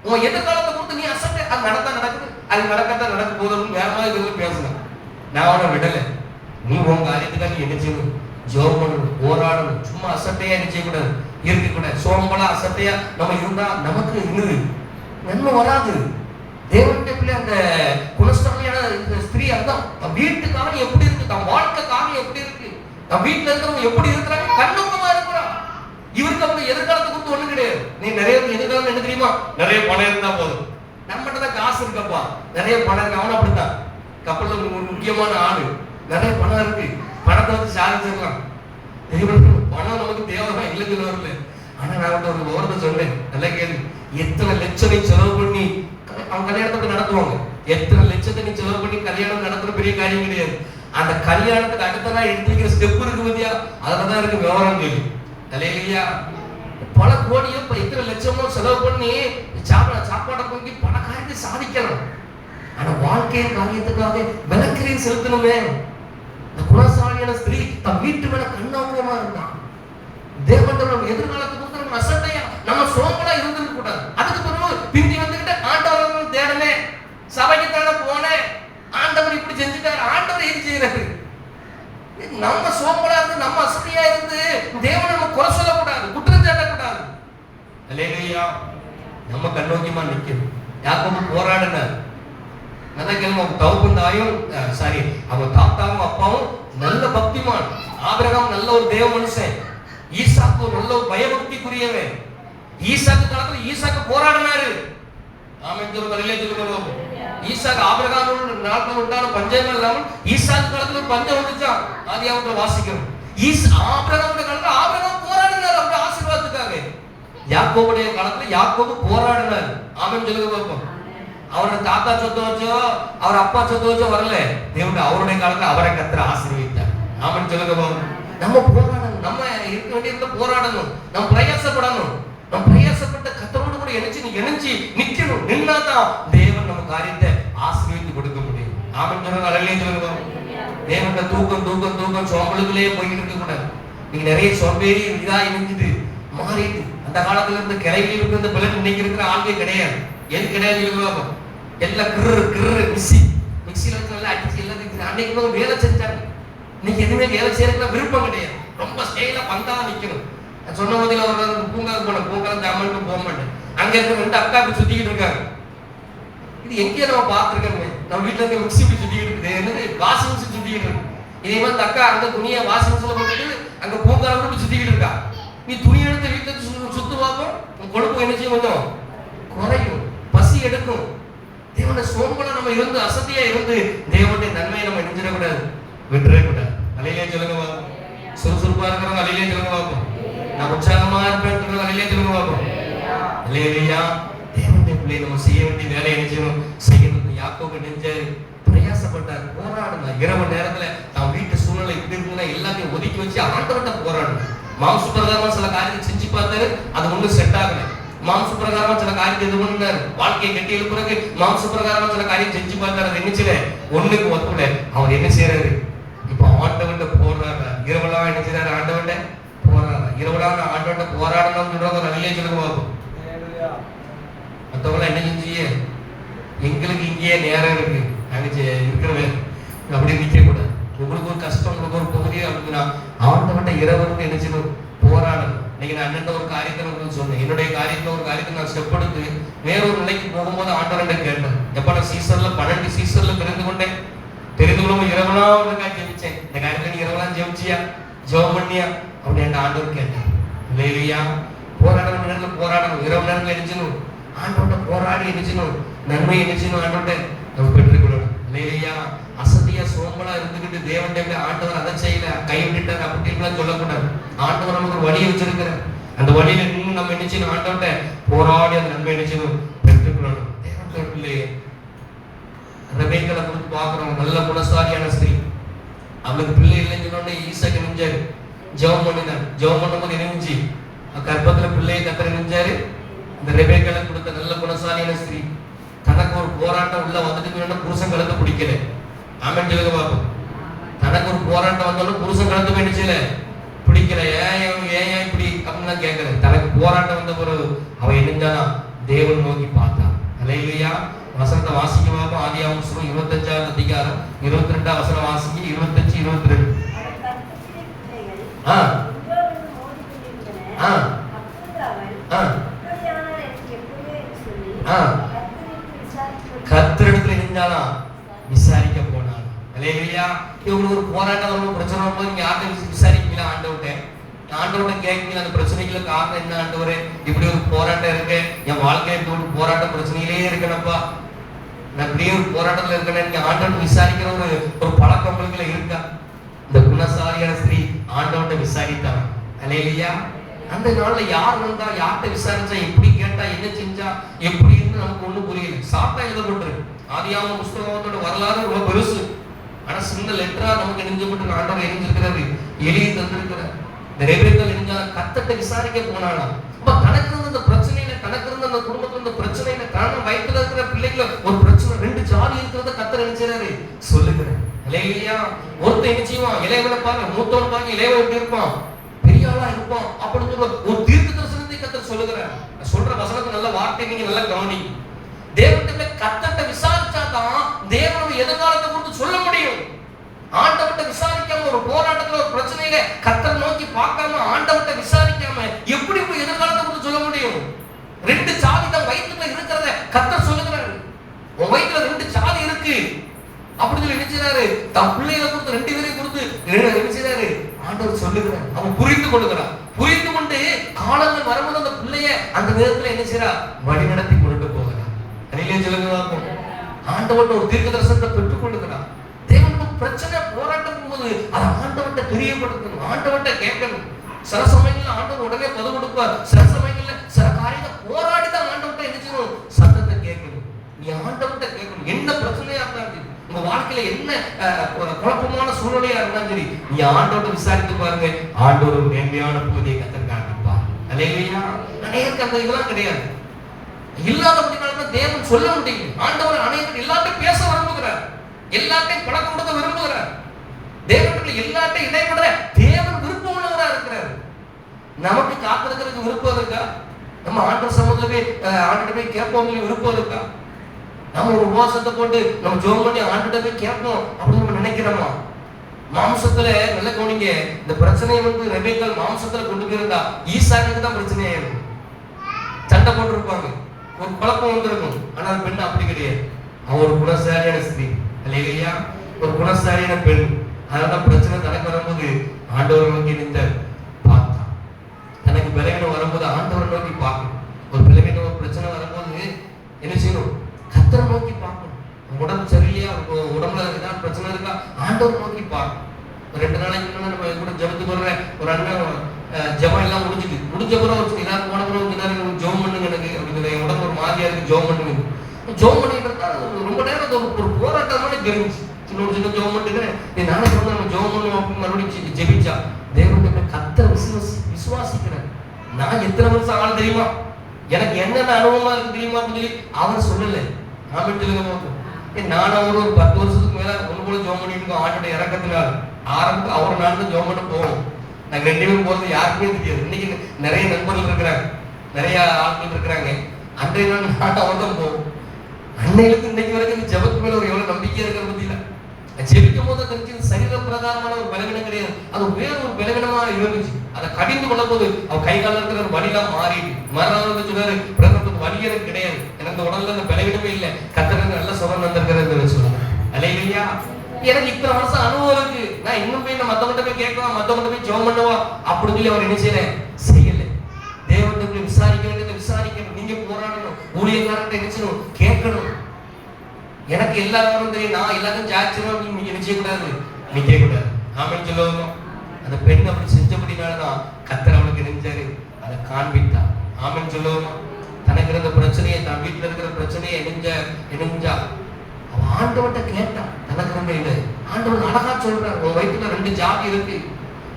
உன் எதிர்காலத்தை கொடுத்து நீ அசட்டை, அது நடந்தா நடக்குது, அது நடக்கத்தான் நடக்க போதும் வேற மாதிரி இதுல பேசணும். நான் அவனை விடலை. நீ உன் காரியத்துக்காக நீ என்ன செய்யணும், ஜெபம் பண்ணணும், போராடணும். சும்மா அசட்டையா என்ன செய்யக்கூடாது, இருக்கக்கூடாது. சோம்பலா அசட்டையா நம்ம இருந்தா நமக்கு இன்னும் நன்மை வராது. தேவனுடைய பிள்ளை அந்த குணஸ்தானியான இந்த ஸ்திரீ அதான் தன் வீட்டு காரணம் எப்படி இருக்கு, தன் வாழ்க்கை காரணம் எப்படி இருக்கு, தன் வீட்டுல இருக்கிறவங்க எப்படி இருக்கிறாங்க, கண்ணோக்கமா இருக்கிறான். இவருக்கு அவங்க எதிர்காலத்தை கொடுத்து ஒண்ணு கிடையாது. நீ நிறைய எதிர்காலம் என்ன தெரியுமா, நிறைய பணம் இருந்தா போதும். நம்மகிட்ட தான் காசு இருக்கப்பா, நிறைய பணம் இருக்கு. அவன் அப்படித்தான். கப்பல்ல ஒரு முக்கியமான ஆளு, நிறைய பணம் இருக்கு, பணத்தை வந்து சாதிச்சிடலாம். பணம் நமக்கு தேவைதான், இல்லைன்னு வரல. ஆனா நான் ஒரு விவரத்தை சொன்னேன், நல்லா கேள்வி. எத்தனை லட்சம் செலவு பண்ணி அவங்க கல்யாணத்தை நடத்துவாங்க. எத்தனை லட்சத்தை நீ செலவு பண்ணி கல்யாணம் நடத்துற பெரிய காரியம் கிடையாது. அந்த கல்யாணத்துக்கு அடுத்த நாள் எடுத்து வைக்கிற ஸ்டெப் இருக்கு பத்தியா, அதுலதான் இருக்கு விவரம் கேள்வி. இல்லையா? பல கோடியோ எத்தனை லட்சமோ செலவு பண்ணி சாப்பாடை போக்கி பல காரியத்தை சாதிக்கலாம். ஆனா வாழ்க்கையின் காரியத்துக்காக விளக்கிறையை செலுத்தணுமே. இந்த குணசாலியான ஸ்திரீ தன் வீட்டு மேல கண்ணோக்கமா இருந்தான். தேவன் நம்ம எதிர்காலத்துக்கு நம்ம அசட்டையா, நம்ம சோம்பலா இருந்திருக்க கூடாது. அதுக்கு பிறகு பிந்தி வந்துகிட்ட ஆண்டவர் தேடனே, சபைக்கு தானே போனேன், ஆண்டவர் இப்படி செஞ்சுட்டாரு, ஆண்டவர் இது செய்யறாரு. நம்ம சோம்பலா இருந்து நம்ம அசட்டையா இருந்து தேவனை நம்ம குறை சொல்லக்கூடாது, குற்றம் சாட்டக்கூடாது. அல்லேலூயா. நம்ம கண்ணோக்கியமா நிக்கணும். யாக்கோபு போராடினார். அதான் கேள்வி, தகப்பன் தாயும் அவங்க தாத்தாவும் அப்பாவும் நல்ல பக்திமான். ஆபிரகாம் நல்ல ஒரு தேவ மனுஷன். ஈசாக்கு ஒரு நல்ல ஒரு பயபக்திக்குரியவன். ஈசாக்கு காலத்துல ஈசாக்கு போராடினாரு. ஆமென் சொல்லுங்க, அல்லேலூயா சொல்லுங்க. ஈசாக்கு ஆபிரகாம் நாட்கள் உண்டான பஞ்சம் இல்லாமல் ஈசாக்கு காலத்துல ஒரு பஞ்சம் வந்துச்சான். ஆதியாகமத்துல வாசிக்கிறோம். ஆபிரகாமுடைய காலத்துல ஆபிரகாம் போராடினார் அவருடைய ஆசீர்வாதத்துக்காக. யாக்கோபுடைய காலத்துல யாக்கோபு போராடினார். ஆமென் சொல்லுங்க பாப்போம். அவருடைய தாத்தா சொத்து வச்சோ அவர் அப்பா சொத்து வச்சோ வரல. தேவனுடைய அவருடைய காலத்துல அவரை கர்த்தர் ஆசீர்வதித்தார். ஆமென் சொல்லுங்க பாப்போம். நம்ம போராடணும், நம்ம இருக்க வேண்டியதுல போராடணும், நம்ம பிரயாசப்படணும். நம்ம பிரயாசப்பட்ட கர்த்தரோடு கூட இணைச்சு நிக்கணும். நின்னாதான் தேவன் நம்ம காரியத்தை ஆசீர்வதித்து கொடுக்க முடியும். ஆமென் சொல்லுங்க. அல்லேலூயா சொல்லுங்க. தேவனுடைய தூக்கம் சோம்பலுக்குள்ளே போய்கிட்டு இருக்க கூடாது. நீங்க நிறைய சோம்பேறி இதா இணைஞ்சிட்டு மாறிட்டு அந்த காலத்துல இருந்து கிளையில் இருக்கிற இந்த பிள்ளை இன்னைக்கு இருக்கிற ஆள்வே கிடையாது. எது கிடையாது சொல்லுவாங்க. எல்லாம் கிரு மிக்சியில வச்சு நல்லா அடிச்சு எல்லாத்துக்கும் அன்னைக்கு வேலை செஞ்சாங்க. இன்னைக்கு எதுவுமே வேலை செய்யறதுக்கு விருப்பம் கிடையாது. ரொம்ப ஸ்டைலா பந்தா நிக்கணும். சொன்ன மாதிரி அவர் பூங்காவுக்கு போன பூங்கால ஜாமனுக்கு போக மாட்டேன். அங்க இருக்க 2 அக்காவுக்கு சுத்திக்கிட்டு இருக்காங்க. இது எங்கேயே நம்ம பார்த்துருக்கோங்க. நம்ம வீட்டுல இருக்க மிக்சி இப்படி சுத்திக்கிட்டு இருக்குது. என்னது வாஷிங் மிஷின் சுத்திக்கிட்டு இருக்கு. இதே மாதிரி அக்கா அந்த துணியை வாஷிங் மிஷின்ல போட்டுட்டு அங்க பூங்கால போட்டு சுத்திக்கிட்டு இருக்கா. நீ துணி எடுத்து வீட்டுல சுத்து பார்ப்போம், கொழுப்பு என்ன செய்யும், கொஞ்சம் குறையும், பசி எடுக்கும். தேவனுடைய சோம்பல நம்ம இருந்து அசதியா இருந்து தேவனுடைய நன்மையை நம்ம நெஞ்சிடக்கூடாது, விட்டுறவே கூடாது. அலையிலே சொல்லுங்க பாப்போம். சுறுசுறுப்பா இருக்கிறவங்க அலையிலே சொல்லுங்க பாப்போம். நான் உற்சாகமா இருப்பேன் அலையிலே சொல்லுங்க பாப்போம். அல்லேலூயா. தேவனுடைய பிள்ளை நம்ம செய்ய வேண்டிய வேலையை நினைச்சோம் செய்யணும். யாக்கோபு நெஞ்சாரு, பிரயாசப்பட்டார், போராடினார். இரவு நேரத்துல தான் வீட்டு சூழ்நிலை இப்படி இருக்குன்னா எல்லாத்தையும் ஒதுக்கி வச்சு ஆண்டவர்கிட்ட போராடணும். மாம்ச பிரகாரமா சில காரியத்தை செஞ்சு பார்த்தாரு, அது ஒண்ணு செட் ஆகல. மாம்ச பிரகாரமா சில காரியத்தை இது பண்ணாரு, வாழ்க்கையை கட்டி எழுப்புறதுக்கு மாம்ச பிரகாரமா சில காரியம் செஞ்சு பார்த்தாரு, அது என்னச்சுல ஒண்ணுக்கு ஒத்துல. அவர் என்ன செய்யறாரு, இப்ப ஆண்டவன்ட்ட போராடுறாரு. இரவெல்லாம் என்ன செய்யறாரு, ஆண்டவன்ட்ட போராடுறாரு. இரவெல்லாம் ஆண்டவன்ட்ட போராடணும்னு சொல்றாங்க. நல்லே சொல்லுங்க பாப்போம். மற்றவங்க என்ன செஞ்சீங்க, எங்களுக்கு இங்கேயே நேரம் இருக்கு, நாங்க இருக்கிற அப்படி நிக்க கூடாது. உங்களுக்கு ஒரு கஷ்டம், உங்களுக்கு ஒரு பகுதியே அப்படின்னா ஆண்டவன்ட்ட இரவு என்ன செய்யணும், போராடணும். இன்னைக்கு நான் அண்ணன் ஒரு காரியத்தை சொன்னேன். என்னுடைய காரியத்துல ஒரு காரியத்தை நான் ஸ்டெப் எடுத்து வேறொரு நிலைக்கு போகும்போது ஆண்டவன்ட்ட கேட்டேன். எப்ப நான் சீசன்ல 12 சீசன்ல தெரிந்து கொண்டேன். தெரிந்து கொள்ளும் இரவெல்லாம் ஜெபிச்சேன். இந்த காரியத்துல நீ இரவெல்லாம் ஜெபிச்சியா, ஜெபம் பண்ணியா அப்படி என் ஆண்டவர் கேட்டேன். இல்லையா, போராடணும், நேரத்துல போராடணும், இரவு நேரத்துல எரிஞ்சணும், ஆண்டவன்ட்ட போராடி எரிஞ்சணும், நன்மை எரிஞ்சணும், ஆண்டவன்ட்ட நம்ம பெற்றுக்கொள்ளணும். இல்லையா, அசதியா சோம்பலா இருந்துகிட்டு தேவன்ட்ட ஆண்டவர் அதை செய்யல, கைவிட்டார் அப்படின்னு சொல்லக்கூடாது. ஆண்டவர் நமக்கு ஒரு வழியை வச்சிருக்கிறார். அந்த வழியில நின்று நம்ம என்ன செய்யணும், ஆண்டவர்ட்ட போராடி அந்த நன்மை என்ன செய்யணும், பெற்றுக்கொள்ளணும். தேவன் பிள்ளையே ரெபேக்காளை குறித்து பார்க்கிறோம். நல்ல குணசாலியான ஸ்திரீ. அவளுக்கு பிள்ளை இல்லைன்னு சொன்னோடனே ஈசாக்கு நெஞ்சாரு, ஜெபம் பண்ணினார். ஜெபம் பண்ணும்போது நெஞ்சு கர்ப்பத்துல பிள்ளையை கத்தரை நெஞ்சாரு. இந்த ரெபேக்காளை கொடுத்த நல்ல குணசாலியான ஸ்திரீ தனக்கு ஒரு போராட்டம் உள்ள வந்துட்டு புருஷன் கலந்து பிடிக்கல. ஆமென் சொல்லுங்க பாப்போம். தனக்கு ஒரு போராட்டம் வந்தாலும் புருஷன் கலந்து போயிடுச்சுல, பிடிக்கல. ஏன் இப்படி அப்படின்னு கேட்கல. தனக்கு போராட்டம் வந்த பிறகு அவ என்னஞ்சானா தேவன் நோக்கி பார்த்தா. அல்லேலூயா. வசனத்தை வாசிக்க பார்ப்போம். ஆதியாகமம் 25ஆம் அதிகாரம் 22ஆம் வசனம் வாசிக்க. 25, 22. கர்த்தரிடத்துல இருந்தானா விசாரிக்க போனான். அல்லேலூயா. இவங்களுக்கு ஒரு போராட்டம் வரும், பிரச்சனை வரும்போது நீங்க யார்கிட்ட விசாரிக்கீங்களா, ஆண்டவர்கிட்ட ஆண்டவர்கிட்ட கேட்கீங்களா, அந்த பிரச்சனைகளுக்கு காரணம் என்ன ஆண்டவரே, இப்படி ஒரு போராட்டம் இருக்கு, என் வாழ்க்கையில இப்படி ஒரு போராட்டம் பிரச்சனையிலே இருக்கணும்ப்பா, நான் இப்படியே ஒரு போராட்டத்துல இருக்கேன், நீங்க ஆண்டவர்கிட்ட விசாரிக்கிற ஒரு பழக்கம் உங்களுக்கு இருக்கா? இந்த குணசாலியான ஸ்திரீ ஆண்டவர்கிட்ட விசாரித்தாங்க. அல்லேலூயா. அந்த நாள்ல யார் வந்தா, யார்கிட்ட விசாரிச்சா, எப்படி கேட்டா, என்ன செஞ்சா, எப்படி இருந்து நமக்கு ஒண்ணு புரியல. சாப்பிட்டா எழுதப்பட்டிருக்கு. ஆதியாகமம் புஸ்தகத்தோட வரலாறு ரொம்ப பெருசு. ஆனா சின்ன லெட்டரா நமக்கு எழுதப்பட்டு ஆண்டவர் எழுதிருக்கிறாரு, எழுதி தந்திருக்கிறார். இந்த ரெபேக்காள் எழுந்தா கர்த்தர்ட்ட விசாரிக்க போனாலாம். அப்ப தனக்கு இருந்த அந்த பிரச்சனையில, தனக்கு இருந்த அந்த குடும்பத்துல இந்த பிரச்சனையில, காரணம் வயிற்றுல இருக்கிற பிள்ளைகளை ஒரு பிரச்சனை, 2 ஜாதி இருக்கிறத கர்த்தர் நினைச்சாரு சொல்லுகிறேன். இல்லையா, ஒருத்தன் என்ன செய்வான், இளையவனை பாருங்க, மூத்தவன் பாருங்க, இளையவன் எப்படி இருப்பான், பெரிய ஆளா இருப்பான் அப்படின்னு சொல்ல ஒரு தீர்க்க தரிசனத்தை கர்த்தர் சொல்லுகிறார். சொல்ற வசனத்தை நல்ல வார்த்தை நீங்க நல்லா கவனி. தேவன்கிட்ட கர்த்தர்ட்ட விசாரிச்சாதான் தேவனுடைய எதிர்காலத்தை குறித்து சொல்ல முடியும். ஆண்டவர்கிட்ட விசாரிக்காம ஒரு போராட்டத்துல ஒரு பிரச்சனையில கர்த்தர் நோக்கி பார்க்காம ஆண்டவர்கிட்ட விசாரிக்காம எப்படி போய் எதிர்காலத்தை குறித்து சொல்ல முடியும்? 2 சாதி தான் வயிற்றுல இருக்கிறத கர்த்தர் சொல்லுகிறாரு. உன் வயிற்றுல 2 சாதி இருக்கு அப்படி சொல்லி நினைச்சாரு. தன் பிள்ளைகளை கொடுத்து 2 பேரையும் கொடுத்து நினைச்சாரு. ஆண்டவர் சொல்லுகிறார், அவன் புரிந்து கொள்ளுகிறான். புரிந்து கொண்டு காலங்கள் வரும்போது அந்த பிள்ளைய அந்த நேரத்துல என்ன செய்யறா, வழி நடத்தி கொண்டு போகிறார். சொல்லுங்க. ஆண்டவன் ஒரு தீர்க்க தரிசனத்தை பெற்றுக் கொள்ளுகிறான். தேவனுக்கு பிரச்சனை போராட்டம் போது அதை ஆண்டவன்கிட்ட தெரியப்படுத்தணும், ஆண்டவன்கிட்ட கேட்கணும். சில சமயங்கள்ல ஆண்டவன் உடனே பதில் கொடுப்பார், சில சமயங்கள்ல சில காரியத்தை போராடி தான் ஆண்டவன்கிட்ட என்ன செய்யணும், சத்தத்தை கேட்கணும். நீ ஆண்டவன்கிட்ட கேட்கணும். என்ன பிரச்சனையா இருந்தாலும் சரி, உங்க வாழ்க்கையில என்ன குழப்பமான சூழ்நிலையா இருந்தாலும் சரி, நீ ஆண்டவன்கிட்ட விசாரித்து பாருங்க. ஆண்டவர் ஒரு மேன்மையான பகுதியை கத்தர் காண்பிப்பார். அல்லேலூயா. அநேகருக்கு அந்த இதெல்லாம் கிடையாது. இல்லாதபடினால தேவன் சொல்ல முடியும். ஆண்டவர் அநேகருக்கு எல்லாத்தையும் பேச விரும்புகிறார், எல்லாத்தையும் பழக்கம் கொடுக்க விரும்புகிறார். தேவனுக்கு எல்லாத்தையும் இடைப்பட தேவன் விருப்பம் உள்ளவரா இருக்கிறார். நமக்கு காத்திருக்கிறதுக்கு விருப்பம் இருக்கா? நம்ம ஆண்டவர் சமூகத்திலே ஆண்டுகிட்ட போய் கேட்போம் விருப்பம் இருக்கா? நம்ம ஒரு உபவாசத்தை போட்டு நம்ம ஜெபம் பண்ணி ஆண்டுகிட்ட போய் கேட்போம் அப்படின்னு நம்ம நினைக்கிறோமா? மாம்சத்துல நல்ல கவனிங்க, இந்த பிரச்சனையை வந்து ரெபேக்காள் மாம்சத்துல கொண்டு போயிருந்தா ஈசாக்குக்கு தான் பிரச்சனையா இருக்கும். சண்டை போட்டு இருப்பாங்க, ஒரு குழப்பம் வந்திருக்கும். ஆனா அந்த பெண் அப்படி கிடையாது. அவன் ஒரு குணசாலியான ஸ்திரீ. அல்லேலூயா. ஒரு குணசாலியான பெண். அதனால பிரச்சனை தனக்கு வரும்போது ஆண்டவரை நோக்கி நின்ற பார்த்தா, தனக்கு பலவீனம் வரும்போது ஆண்டவரை நோக்கி பார்க்கணும். ஒரு பலவீனம் ஒரு பிரச்சனை வரும்போது என்ன செய்யணும், கர்த்தரை நோக்கி பார்க்கணும். உடம்பு சரியில்லையா, உடம்புல ஏதாவது பிரச்சனை இருக்கா, ஆண்டவரை நோக்கி பார்க்கணும். 2 நாளைக்கு முன்னாடி நம்ம கூட ஜெபத்துக்கு வர்ற ஒரு அண்ணன் ஜெபம் எல்லாம் முடிஞ்ச பிறகு எல்லாரும் போன பிறகு ஜெபம் பண்ணுங்க, எனக்கு அப்படிங்கிற என் உடம்பு ஒரு மாதிரியா இருக்கு, ஜெபம் பண்ணுங்க. ஜெபம் பண்ணிட்டு இருந்தா ரொம்ப நேரம் ஒரு போராட்டமான தெரிஞ்சு சின்ன ஜெபம் பண்ணுறேன். நீ நானே சொன்ன நம்ம ஜெபம் பண்ணுவோம் அப்படின்னு மறுபடியும் ஜெபிச்சா தேவனுடைய கர்த்தரை விசுவாசிக்கிறேன். நான் எத்தனை வருஷம் ஆள் தெரியுமா, எனக்கு என்னென்ன அனுபவமா இருக்கு தெரியுமா அப்படின்னு சொல்லி அவர் சொல்லலை. நான் சொல்லுங்க, நானும் ஒரு 10 வருஷத்துக்கு மேல ஒண்ணு கூட ஜெபம் பண்ணிட்டு இருக்கோம். ஆண்டோட இறக்கத்தினால் ஆரம்பித்து அவர் நான் தான் ஜெபம் பண்ண போவோம். நாங்க 2 பேரும் போறது யாருக்குமே தெரியாது. இன்னைக்கு நிறைய நண்பர்கள் இருக்கிறாங்க, நிறைய ஆட்கள் இருக்கிறாங்க. அன்றைய நாள் நான் அவர் தான் போவோம். அன்னையிலிருந்து இன்னைக்கு வரைக்கும் இந்த ஜெபத்து மேல ஒரு எவ்வளவு நம்பிக்கை இருக்கிற பத்தியில ஜெபிக்கும் போது தெரிஞ்சு சரீர பிரகாரமான ஒரு பலவீனம் கிடையாது, அது வேற ஒரு பலவீனமா இருந்துச்சு. அதை கடிந்து கொள்ள போது அவ கை கால இருக்கிற வலிலாம் மாறிட்டு மறுநாள் சொன்னாரு, பிரதமருக்கு வலி எனக்கு கிடையாது, எனக்கு உடல்ல அந்த பலவீனமே இல்லை, கத்தருக்கு நல்ல சுகம் வந்திருக்கிறது சொல்லுங்க. அல்லேலூயா. எனக்கு இத்தனை வருஷம் அனுபவம் இருக்கு, நான் இன்னும் போய் மத்தவங்கிட்ட போய் கேட்கவா, மத்தவங்கிட்ட போய் ஜெபம் பண்ணவா அப்படின்னு சொல்லி அவர் என்ன செய்யல. தேவனுக்கு விசாரிக்க வேண்டியதை விசாரிக்கணும். நீங்க போராடணும், ஊழியக்காரர்கிட்ட என்ன செய்யணும், கேட்கணும். எனக்கு எல்லாரும் தெரியும், நான் எல்லாத்தையும் ஜாச்சிரும், நீங்க என்ன செய்யக்கூடாது, நிக்க கூடாது. ஆமென் சொல்லுவோம். அந்த பெண் அப்படி செஞ்சபடினாலதான் கர்த்தர் அவளுக்கு நெஞ்சாரு, அதை காண்பித்தா. ஆமென் சொல்லுவோம். தனக்கு இருந்த பிரச்சனையை, தன் வீட்டுல இருக்கிற பிரச்சனையை இணைஞ்சா அவன் ஆண்டவன்கிட்ட கேட்டான். தனக்கு இருந்த இல்லை ஆண்டவன் அழகா சொல்றாரு, உன் வயிற்றுல 2 ஜாதி இருக்கு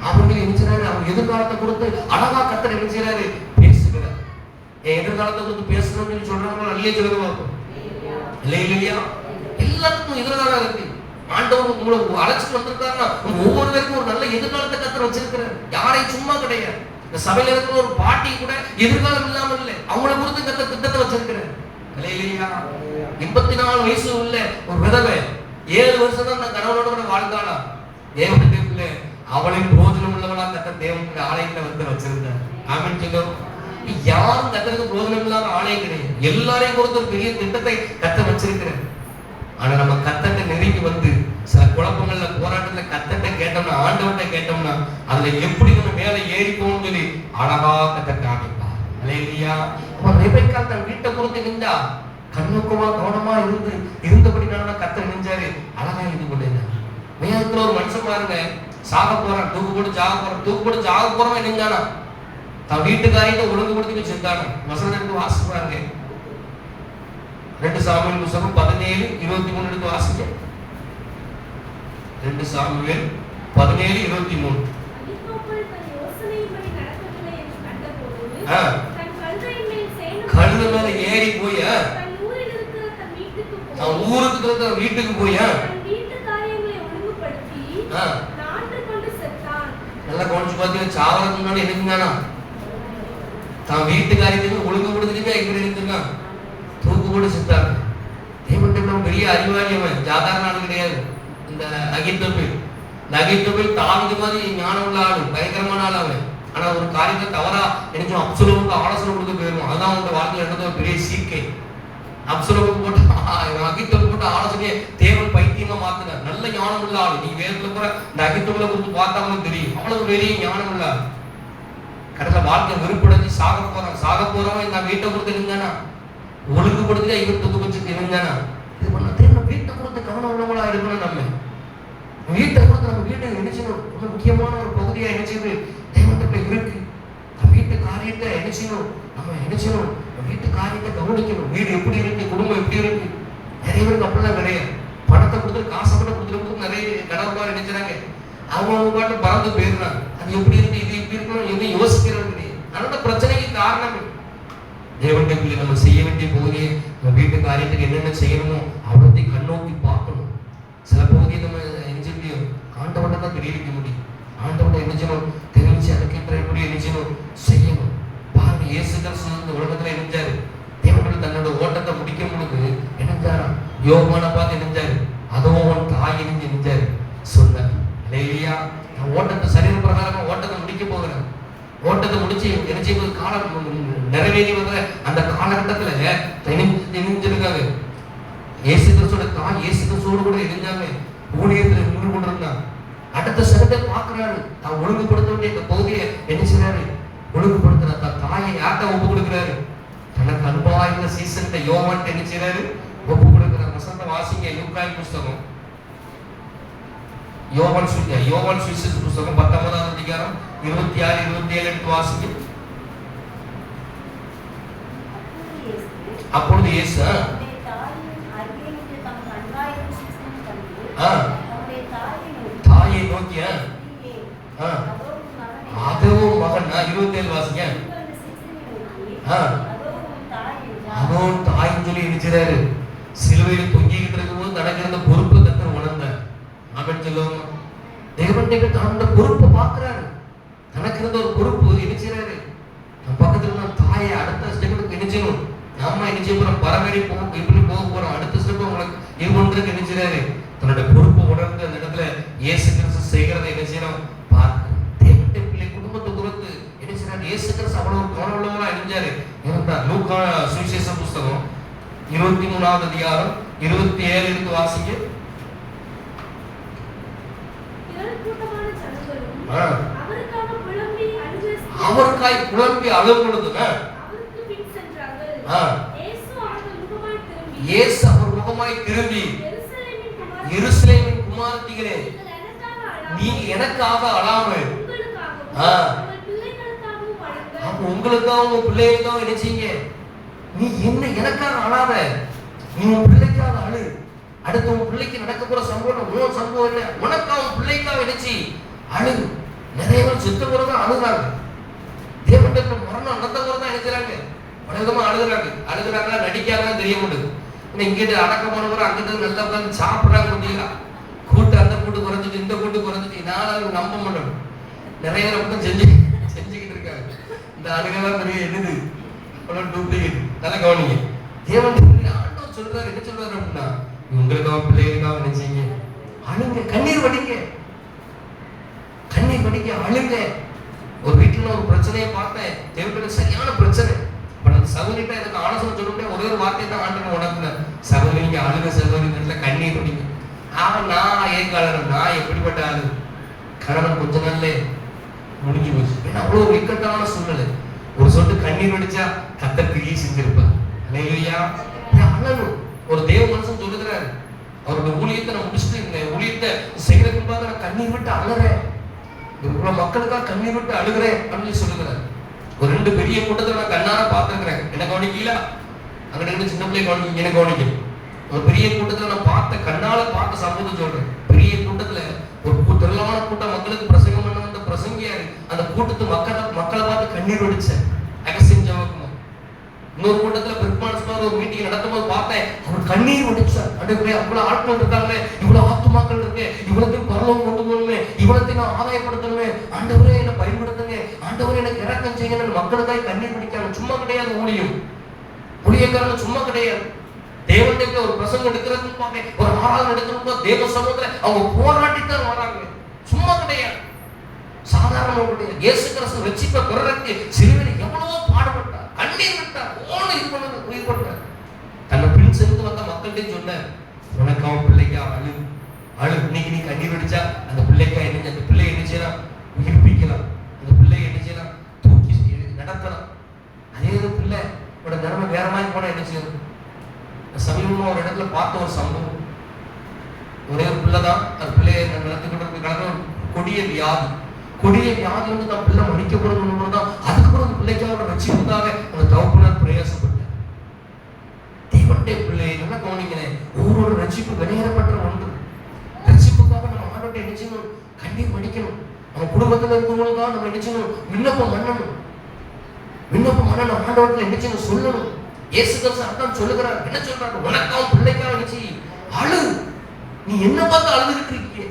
அப்படின்னு நினைச்சாரு. அவன் எதிர்காலத்தை கொடுத்து அழகா கர்த்தர் நினைச்சாரு, பேசுகிறார். என் எதிர்காலத்தை கொடுத்து பேசணும்னு சொல்றாங்களோ நல்லே சொல்லுங்க இல்லையா? எல்லாத்துக்கும் எதிர்காலம் இருக்கு. ஆண்டவர் உங்களை அழைச்சிட்டு வந்திருக்காருன்னா ஒவ்வொருவருக்கும் ஒரு நல்ல எதிர்காலத்தை கர்த்தர் வச்சிருக்கிறார். யாரையும் சும்மா கிடையாது. இந்த சபையில இருக்கிற ஒரு பாட்டி கூட எதிர்காலம் இல்லாம இல்லை, அவங்களை கொடுத்து கர்த்தர் திட்டத்தை வச்சிருக்கிறார். இல்லையா? 84 வயசு உள்ள ஒரு விதவை 7 வருஷம் தான் அந்த கணவனோட கூட வாழ்ந்தாளா. தேவனுடைய அவளையும் பிரோஜனம் உள்ளவளா கர்த்தர் தேவனுடைய ஆலயத்தை வந்து வச்சிருந்தார். ஆமென் சொல்லுவோம். யாரும் கர்த்தருக்கு பிரோஜனம் இல்லாத ஆலயம் கிடையாது. எல்லாரையும் கொடுத்து ஒரு பெரிய திட்டத்தை கர்த்தர் வச்சிருக்கிறார். ஆனா நம்ம கர்த்தர்ட்ட நெருங்கி வந்து சில குழப்பங்கள்ல போராட்டத்துல கர்த்தர்ட்ட கேட்டோம்னா, ஆண்டவன்கிட்ட கேட்டோம்னா அதுல எப்படி நம்ம மேல ஏறி போகணும்னு சொல்லி அழகா கர்த்தர் காமிப்பார். அல்லேலூயா. ரெபெக்காள் தன் வீட்டை பொறுத்து நின்றா, கண்ணுக்குமா கவனமா இருந்தபடினால கர்த்தர் நெஞ்சாரு, அழகா இது கொண்டு. வேதத்துல ஒரு மனுஷன் பாருங்க, சாக போறான், தூக்கு போட்டு சாக போறவன் நெஞ்சானா, தன் வீட்டுக்காரிட்ட ஒழுங்குபடுத்தி செஞ்சான. வசனத்துக்கு வாசிப்பாருங்க. 2 சாமுவேல் புத்தகம் 17:23 எடுத்து வாசிங்க. 2 சாமுவேல் 17:23. கழுத மேல ஏறி போய் ஊருக்கு வீட்டுக்கு போய் நல்லா கவனிச்சு பார்த்தீங்கன்னா சாவறதுக்கு முன்னாடி என்னதுங்கன்னா தான் வீட்டுக்காரியத்துக்கு ஒழுங்குபடுத்திட்டு இப்படி இருக்குங்க தூக்கு போட்டு செத்தாங்க. தேவன் பெரிய அறிவாளி, அவன் சாதாரண ஆளு கிடையாது. இந்த அகித்தோப்பேல் தாவீது மாதிரி ஞானம் உள்ள ஆளு, பயங்கரமான ஆள் அவன். ஆனா ஒரு காரியத்தை தவறா நினைச்சோம் அப்சலோமுக்கு ஆலோசனை கொடுத்து போயிடும். அதுதான் அவங்க வாழ்க்கையில் நடந்த பெரிய சீர்கை. அப்சலோமுக்கு போட்டு அகித்தோப்பேல் போட்டு ஆலோசனையை தேவன் பைத்தியமா மாத்தினார். நல்ல ஞானம் உள்ள ஆளு. நீ வேதத்துல கூட இந்த அகித்தோப்பேலை கொடுத்து பார்த்தாலும் தெரியும், அவ்வளவு பெரிய ஞானம் உள்ள ஆளு. கடைசியில் வாழ்க்கை வெறுப்படைஞ்சு சாக போறவன் இந்த வீட்டை கொடுத்து இருந்தானா, ஒழுங்குபடுத்தி இவர் தூக்கு வச்சு இருந்தானா, இது பண்ண உள்ளவங்களா இருக்கணும். நம்ம வீட்டை கொடுத்து நம்ம வீட்டை நினைச்சணும். ரொம்ப முக்கியமான ஒரு பகுதியா நினைச்சது தேவன்கிட்ட இருக்கு. வீட்டு காரியத்தை நினைச்சணும். நம்ம நினைச்சணும் வீட்டு காரியத்தை கவனிக்கணும். வீடு எப்படி இருக்கு, குடும்பம் எப்படி இருக்கு. நிறைய பேருக்கு அப்படிலாம் கிடையாது. பணத்தை கொடுத்துட்டு காசை மட்டும் கொடுத்துட்டு நிறைய கடவுள் நினைச்சாங்க. அவங்க பாட்டு பறந்து போயிடுறாங்க. அது எப்படி இருக்கு, இது எப்படி இருக்கணும் எதுவும் யோசிக்கிறது கிடையாது. அந்த பிரச்சனைக்கு காரணம் தேவனுடைய நம்ம செய்ய வேண்டிய பகுதியை நம்ம வீட்டு காரியத்துக்கு என்னென்ன செய்யணுமோ அவ்வளோத்தையும் கண்ணோக்கி பார்க்கணும். சில பகுதியை நம்ம என்ன முடியும், ஆண்டவனை தான் தெரிவிக்க முடியும். ஆண்டவனை என்ன செய்யணும், தெரிவிச்சு அதுக்கேற்ற எப்படி என்ன செய்யணும், செய்யணும். பாருங்க, இயேசு கிறிஸ்து இந்த உலகத்துல இணைஞ்சாரு. தேவனுடைய தன்னோட ஓட்டத்தை முடிக்கும் பொழுது இணைஞ்சாரா, யோவானை பார்த்து இணைஞ்சாரு. அதுவும் அவன் தாய் இணைஞ்சு இணைஞ்சாரு. சொன்னார், இல்லையா, நான் ஓட்டத்தை சரீர பிரகாரமா ஓட்டத்தை முடிக்க போகிறேன். ஓட்டத்தை முடிச்சு என்ன செய்வது, காலம் நிறைவேறி வந்த அந்த காலகட்டத்துல இணைஞ்சிருக்காங்க. இயேசு கிறிஸ்துவோட தாய் இயேசு கிறிஸ்துவோடு கூட இணைஞ்சாங்க. ஊழியத்துல நின்று கொண்டிருந்தாங்க. அடுத்த சகத்தை பார்க்கிறாரு. தான் ஒழுங்குபடுத்த வேண்டிய இந்த பகுதியை என்ன செய்யறாரு, ஒழுங்குபடுத்துற தன் தாயை யார்கிட்ட ஒப்பு கொடுக்கிறாரு, தனக்கு அன்பா இருந்த சீசன் யோவான்ட்ட என்ன செய்யறாரு, ஒப்பு கொடுக்கிறார். வசந்த வாசிங்க, லூக்காய் புஸ்தகம், யோவான் சுவிசேஷ புஸ்தகம் 19ஆம் அதிகாரம் 26, 27 எடுத்து வாசிங்க. அப்பொழுது இயேசு தாயை நோக்கிய அதுவும் மகன் 27 வாசிங்க. அதுவும் தாயின்னு சொல்லி நினைச்சாரு. சிலுவையில் தொங்கிக்கிட்டு இருக்கும்போது நடக்கிற பொறுப்பு கத்தர் உணர்ந்தார். அவன் சொல்லுவாங்க, தேவன் தன்னோட பொறுப்பை பார்க்கிறாரு. தனக்கு இருந்த ஒரு பொறுப்பு நினைச்சாரு. நம்ம பக்கத்துல இருந்த தாயை அடுத்த ஸ்டெப்புக்கு நினைச்சணும். நாம நினைச்ச போறோம், பரமேறி போகும், இப்படி போக போறோம். அடுத்த ஸ்டெப் உங்களுக்கு இருபொன்றுக்கு நினைச்சாரு. தன்னோட பொறுப்பை உணர்ந்து அந்த இடத்துல இயேசு கிறிஸ்து செய்கிறதை என்ன செய்யணும், பார்க்க. தேவனுடைய பிள்ளை குடும்பத்தை குறித்து என்ன செய்யறாரு, இயேசு கிறிஸ்து அவ்வளவு கவனமுள்ளவரா இருந்தாரு இருந்தார். லூக்கா சுவிசேஷ புஸ்தகம் 23ஆம் அதிகாரம் 27 எடுத்து வாசிங்க. அவருக்காய் குழம்பி அழும் பொழுது இயேசு அவர் முகமாய் திரும்பி, எருசலேமின் குமாரத்திகளே, நீங்க எனக்காக அழாமல் உங்களுக்காக உங்க பிள்ளைகளுக்காக நினைச்சீங்க. நீ என்ன எனக்காக அழாத, நீ உன் பிள்ளைக்காக அழு. அடுத்து உன் பிள்ளைக்கு நடக்க போற சம்பவம் உன் சம்பவம் இல்லை, உனக்காக உன் பிள்ளைக்காக நினைச்சு அழு. நிறைய பேர் செத்து போறதான் அழுகுறாங்க. தேவனுடைய மரணம் நடந்த போறதான் நினைக்கிறாங்க. பல விதமா அழுகுறாங்களா நடிக்காதான் தெரிய முடியுது. இங்கிட்டு அடக்கமானவரை அங்கிட்டு நல்லா உட்காந்து சாப்பிட்றாங்க. முடியல கூட்டு, அந்த கூட்டு குறைஞ்சிட்டு இந்த கூட்டு குறைஞ்சிட்டு நானும் நம்ப மாட்டோம். நிறைய பேர் அப்படிதான் செஞ்சுக்கிட்டு இருக்காங்க. இந்த அழுகெல்லாம் பெரிய என்னது டூப்ளிகேட். நல்லா கவனிங்க. தேவன் ஆண்டவர் சொல்றாரு, என்ன சொல்றாரு அப்படின்னா, உங்களுக்காக பிள்ளைகளுக்காக நினைச்சீங்க அழுங்க, கண்ணீர் வடிங்க, கண்ணீர் வடிங்க, அழுங்க. ஒரு வீட்டுல ஒரு பிரச்சனையை பார்த்தேன், தேவனுக்கு சரியான பிரச்சனை. சகோதரிட்ட எனக்கு ஆலோசனை சொல்ல ஒரே ஒரு வார்த்தை தான் ஆண்டவன் உணர்த்தினார். சகோதரி, நீங்க அழுக சகோதரி, கண்ணீர் வடிங்க. அவன் நான் ஏன் கலரன், நான் எப்படிப்பட்ட ஆளு, கணவன் கொஞ்ச நாள்ல முடிஞ்சு போச்சு. ஏன்னா அவ்வளவு ஒரு இக்கட்டான சூழ்நிலை. ஒரு சொட்டு கண்ணீர் வடிச்சா கத்தர் கிரியை செஞ்சிருப்பார். அழணும். ஒரு தேவ மனுஷன் சொல்லுகிறாரு, அவருடைய ஊழியத்தை நான் முடிச்சுட்டு இந்த ஊழியத்தை செய்யறதுக்கு நான் கண்ணீர் விட்டு அழுறேன், இவ்வளவு மக்களுக்காக கண்ணீர் விட்டு அழுகிறேன் அப்படின்னு சொல்லுகிறார். ஒரு 2 பெரிய கூட்டத்தை நான் கண்ணார பார்த்துருக்கிறேன். என்ன கவனிக்கல, அங்கிட்ட சின்ன பிள்ளை கவனிக்க, எனக்கு கவனிக்கும். ஒரு பெரிய கூட்டத்தை நான் கண்ணால பார்த்த சம்பவத்தை சொல்றேன். பெரிய கூட்டத்துல ஒரு திரளான கூட்டம் மக்களுக்கு பிரசங்கம் பண்ண வந்த பிரசங்கியாரு அந்த கூட்டத்து மக்களை பார்த்து கண்ணீர் வடிச்சேன். அகசியம் ஜெபக்குமார். இன்னொரு கூட்டத்துல பெருமாள் ஒரு மீட்டிங் நடத்தும் போது பார்த்தேன், அவர் கண்ணீர் வடிச்சார். அன்றைக்கு அவ்வளவு ஆட்கள் இருக்காங்களே, இவ்வளவு ஆத்துமாக்கள் இருக்கு, இவ்வளத்தையும் பரலோகம் கொண்டு போகணுமே, இவ்வளத்தையும் நான் ஆதாயப்படுத்தணுமே, ஆண்டவரே என்னை பயன்படுத்துங்க, ஆண்டவரே எனக்கு இறக்கம் செய்யுங்க. மக்களுக்காக கண்ணீர் வடிக்காங்க. சும்மா கிடையாது ஊழியம், ஊழியக்காரங்க சும்மா கிடையாது. தேவனுக்கு ஒரு பிரசங்கம் எடுக்கிறதுன்னு பார்க்க, ஒரு ஆராதனை எடுக்கணும், தேவ சமூகத்துல அவங்க போராட்டித்தான் வராங்க. சும்மா கிடையாது, சாதாரண கிடையாது. இயேசு கிறிஸ்து ரட்சிப்பை பெறறதுக்கு சிலுவையில் எவ்வளவோ பாடுபட்டார், கண்ணீர் விட்டார், ஓடு இது பண்ணது உயிர் பண்ணார். தன்னை பின் சென்று வந்த மக்கள்கிட்ட சொன்னார், உனக்கு அவன் பிள்ளைக்கா அழு அழு. இன்னைக்கு நீ கண்ணீர் வடிச்சா அந்த பிள்ளைக்கா என்ன, அந்த பிள்ளை என்ன செய்யலாம், உயிர்ப்பிக்கலாம். அந்த பிள்ளை என்ன செய்யலாம், தூக்கி நடத்தலாம். அதே பிள்ளை நிலைமை வேற மாதிரி போனா என்ன செய்யணும். சமீபமா ஒரு இடத்துல பார்த்த ஒரு சம்பவம், உண்மைதான். அது பிள்ளையை நடத்திக்கிட்டு கலக்கிற கொடிய வியாதி. கொடிய வியாதி வந்து தான் பிள்ளை மன்னிக்கப்படணும் தான். அதுக்கப்புறம் அந்த பிள்ளைக்காக ரட்சிப்புக்காக அந்த தகப்பனார் பிரயாசப்பட்டார். தேவனுடைய பிள்ளை என்ன கவனிக்கிறேன், ஒவ்வொரு ரட்சிப்பு வெளியேறப்பட்ட ஒன்று. ரட்சிப்புக்காக நம்ம ஆண்டவர்கிட்ட என்ன செய்யணும், கண்ணீர் மடிக்கணும். நம்ம குடும்பத்தில் இருக்கிறவங்களுக்காக நம்ம என்ன செய்யணும், விண்ணப்பம் பண்ணணும். விண்ணப்பம் பண்ணணும், ஆண்டவர்கிட்ட என்ன செய்யணும் சொல்லணும். இயேசு கிறிஸ்து அதான் சொல்லுகிறார். என்ன சொல்றாரு, உனக்காக பிள்ளைக்காக என்ன செய்ய அழு. நீ என்ன பார்த்து அழுதுகிட்டு இருக்கீங்க?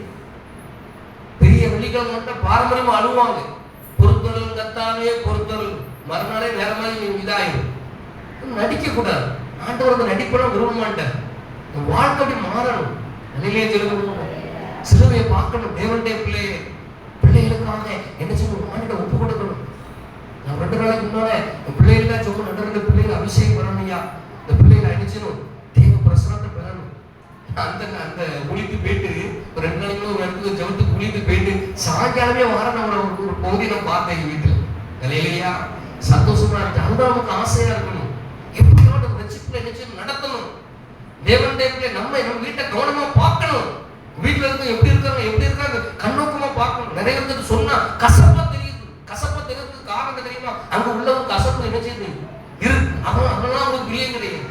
பெரிய வெள்ளிக்கிழமை மட்டும் பாரம்பரியமா அழுவாங்க. பொறுத்தல் கத்தாவே பொறுத்தல், மறுநாளே வேற மாதிரி இதாயிடும். நடிக்க கூடாது. ஆண்டவர் நடிப்பெல்லாம் விரும்ப மாட்டார். வாழ்க்கை அப்படி மாறணும். நிலையிலே சொல்லணும், சிலுவையை பார்க்கணும். தேவனுடைய பிள்ளைகளுக்காக என்ன செய்யணும், ஆண்டவரை ஒப்பு கொடுக்கணும். நான் 2 நாளைக்கு முன்னால பிள்ளைகள் சொல்ல 2 பிள்ளைகள் அபிஷேகம் பண்ணணும்யா. இந்த பிள்ளைகளை அடிச்சிடும், தேவ பிரசனத்தை பெறணும். அந்த ஊழிக்கு போயிட்டு 2 நாளைக்கு ஒரு இடத்துல ஜபத்துக்கு ஊழிக்கு போயிட்டு சாயங்காலமே வர நம்ம ஒரு பகுதியை நான் பார்த்தேன் வீட்டுல. நிலையிலையா சந்தோஷமா இருந்துச்சு. அதுதான் நமக்கு ஆசையா இருக்கணும். எப்படியோட ரட்சிப்புல நிச்சயம் நடத்தணும். தேவனுடைய நம்ம வீட்டை கவனமா பார்க்கணும். வீட்டுல இருந்து எப்படி இருக்காங்க கண்ணோக்கமா பார்க்கணும். நிறைய பேருக்கு சொன்னா கசப்பா தெரியுது. கசப்பா தெரியுறதுக்கு காரணம் தெரியுமா, அங்க உள்ளவங்க கசப்பு என்ன செய்யுது அதெல்லாம் அவங்களுக்கு பிரியம் கிடையாது.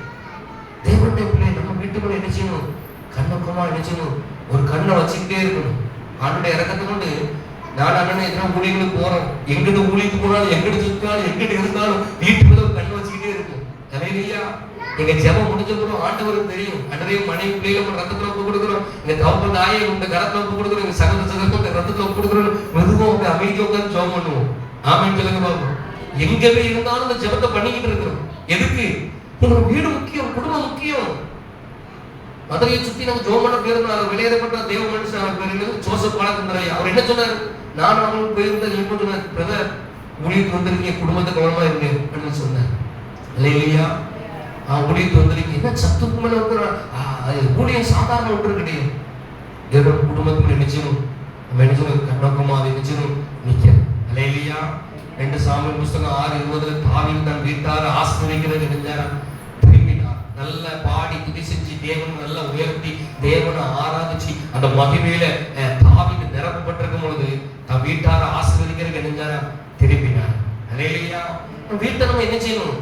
தேவனுடைய பிள்ளை நம்ம வீட்டுக்குள்ள என்ன செய்யணும், கண்ணோக்கமா என்ன செய்யணும், ஒரு கண்ணை வச்சுக்கிட்டே இருக்கணும். ஆண்டுடைய இறக்கத்தை கொண்டு நான் அண்ணன் எத்தனை ஊழியர்களுக்கு போறோம், எங்கிட்ட ஊழியத்துக்கு போனாலும் எங்கிட்ட சுத்தாலும் எங்கிட்ட இருந்தாலும் வீட்டுக்குள்ள ஒரு கண்ணு வச்சுக்கிட்டே இருக்கும். இல்லையா, எங்க ஜெபம் முடிஞ்ச பிறகு ஆண்டவருக்கு தெரியும். அன்றைய மனைவி பிள்ளைகளை ரத்தத்துல ஒப்பு கொடுக்குறோம், எங்க தவப்ப தாயை உங்க கரத்துல ஒப்பு கொடுக்குறோம், எங்க சகோதரத்துக்கு இந்த ரத்தத்துல ஒப்பு கொடுக்குறோம். மெதுவா உங்க அமைதியை உட்காந்து ஜெபம் பண்ணுவோம். ஆமென் சொல்லுங்க பாப்போம். எங்கவே இருந்தாலும் இந்த ஜெபத்தை பண்ணிக்கிட்டு இருக்கிறோம். எதுக்கு? உங்க வீடு முக்கியம், குடும்பம் முக்கியம். மதுரையை சுத்தி நம்ம ஜோம் பண்ண போயிருந்தோம். வெளியேறப்பட்ட தேவ மனுஷன் பேர் ஜோசப் பாலச்சந்திரன். அவர் என்ன சொன்னார், நான் அவங்களுக்கு போயிருந்தேன் சொன்னார், பிரதர் ஊழியத்துக்கு வந்திருக்கீங்க, குடும்பத்தை கவனமா இருக்கு அப்படின்னு சொன்னார். இல்லையா, ஊழியத்துக்கு வந்திருக்கீங்க, என்ன சத்துக்கு மேல ஊழியம் சாதாரண ஒன்று கிடையாது. தேவ குடும்பத்துக்கு நிச்சயம் நம்ம நிச்சயம் கண்ணோக்கமா அதை நிச்சயம் நிற்கிறோம். இல்லையா, 2 சாமுவேல் புஸ்தகம் 6:20 தாவீது தன் வீட்டார ஆசீர்வதிக்கிறது நினைச்சாராம். திரும்பினார், நல்ல பாடி துதி செஞ்சு தேவன் நல்லா உயர்த்தி தேவனை ஆராதிச்சு அந்த மகிமையில தாவீது நிரப்பப்பட்டிருக்கும் பொழுது தன் வீட்டார ஆசீர்வதிக்கிறது நினைச்சாராம். திரும்பினார். இல்லையா, வீட்டை நம்ம என்ன செய்யணும்,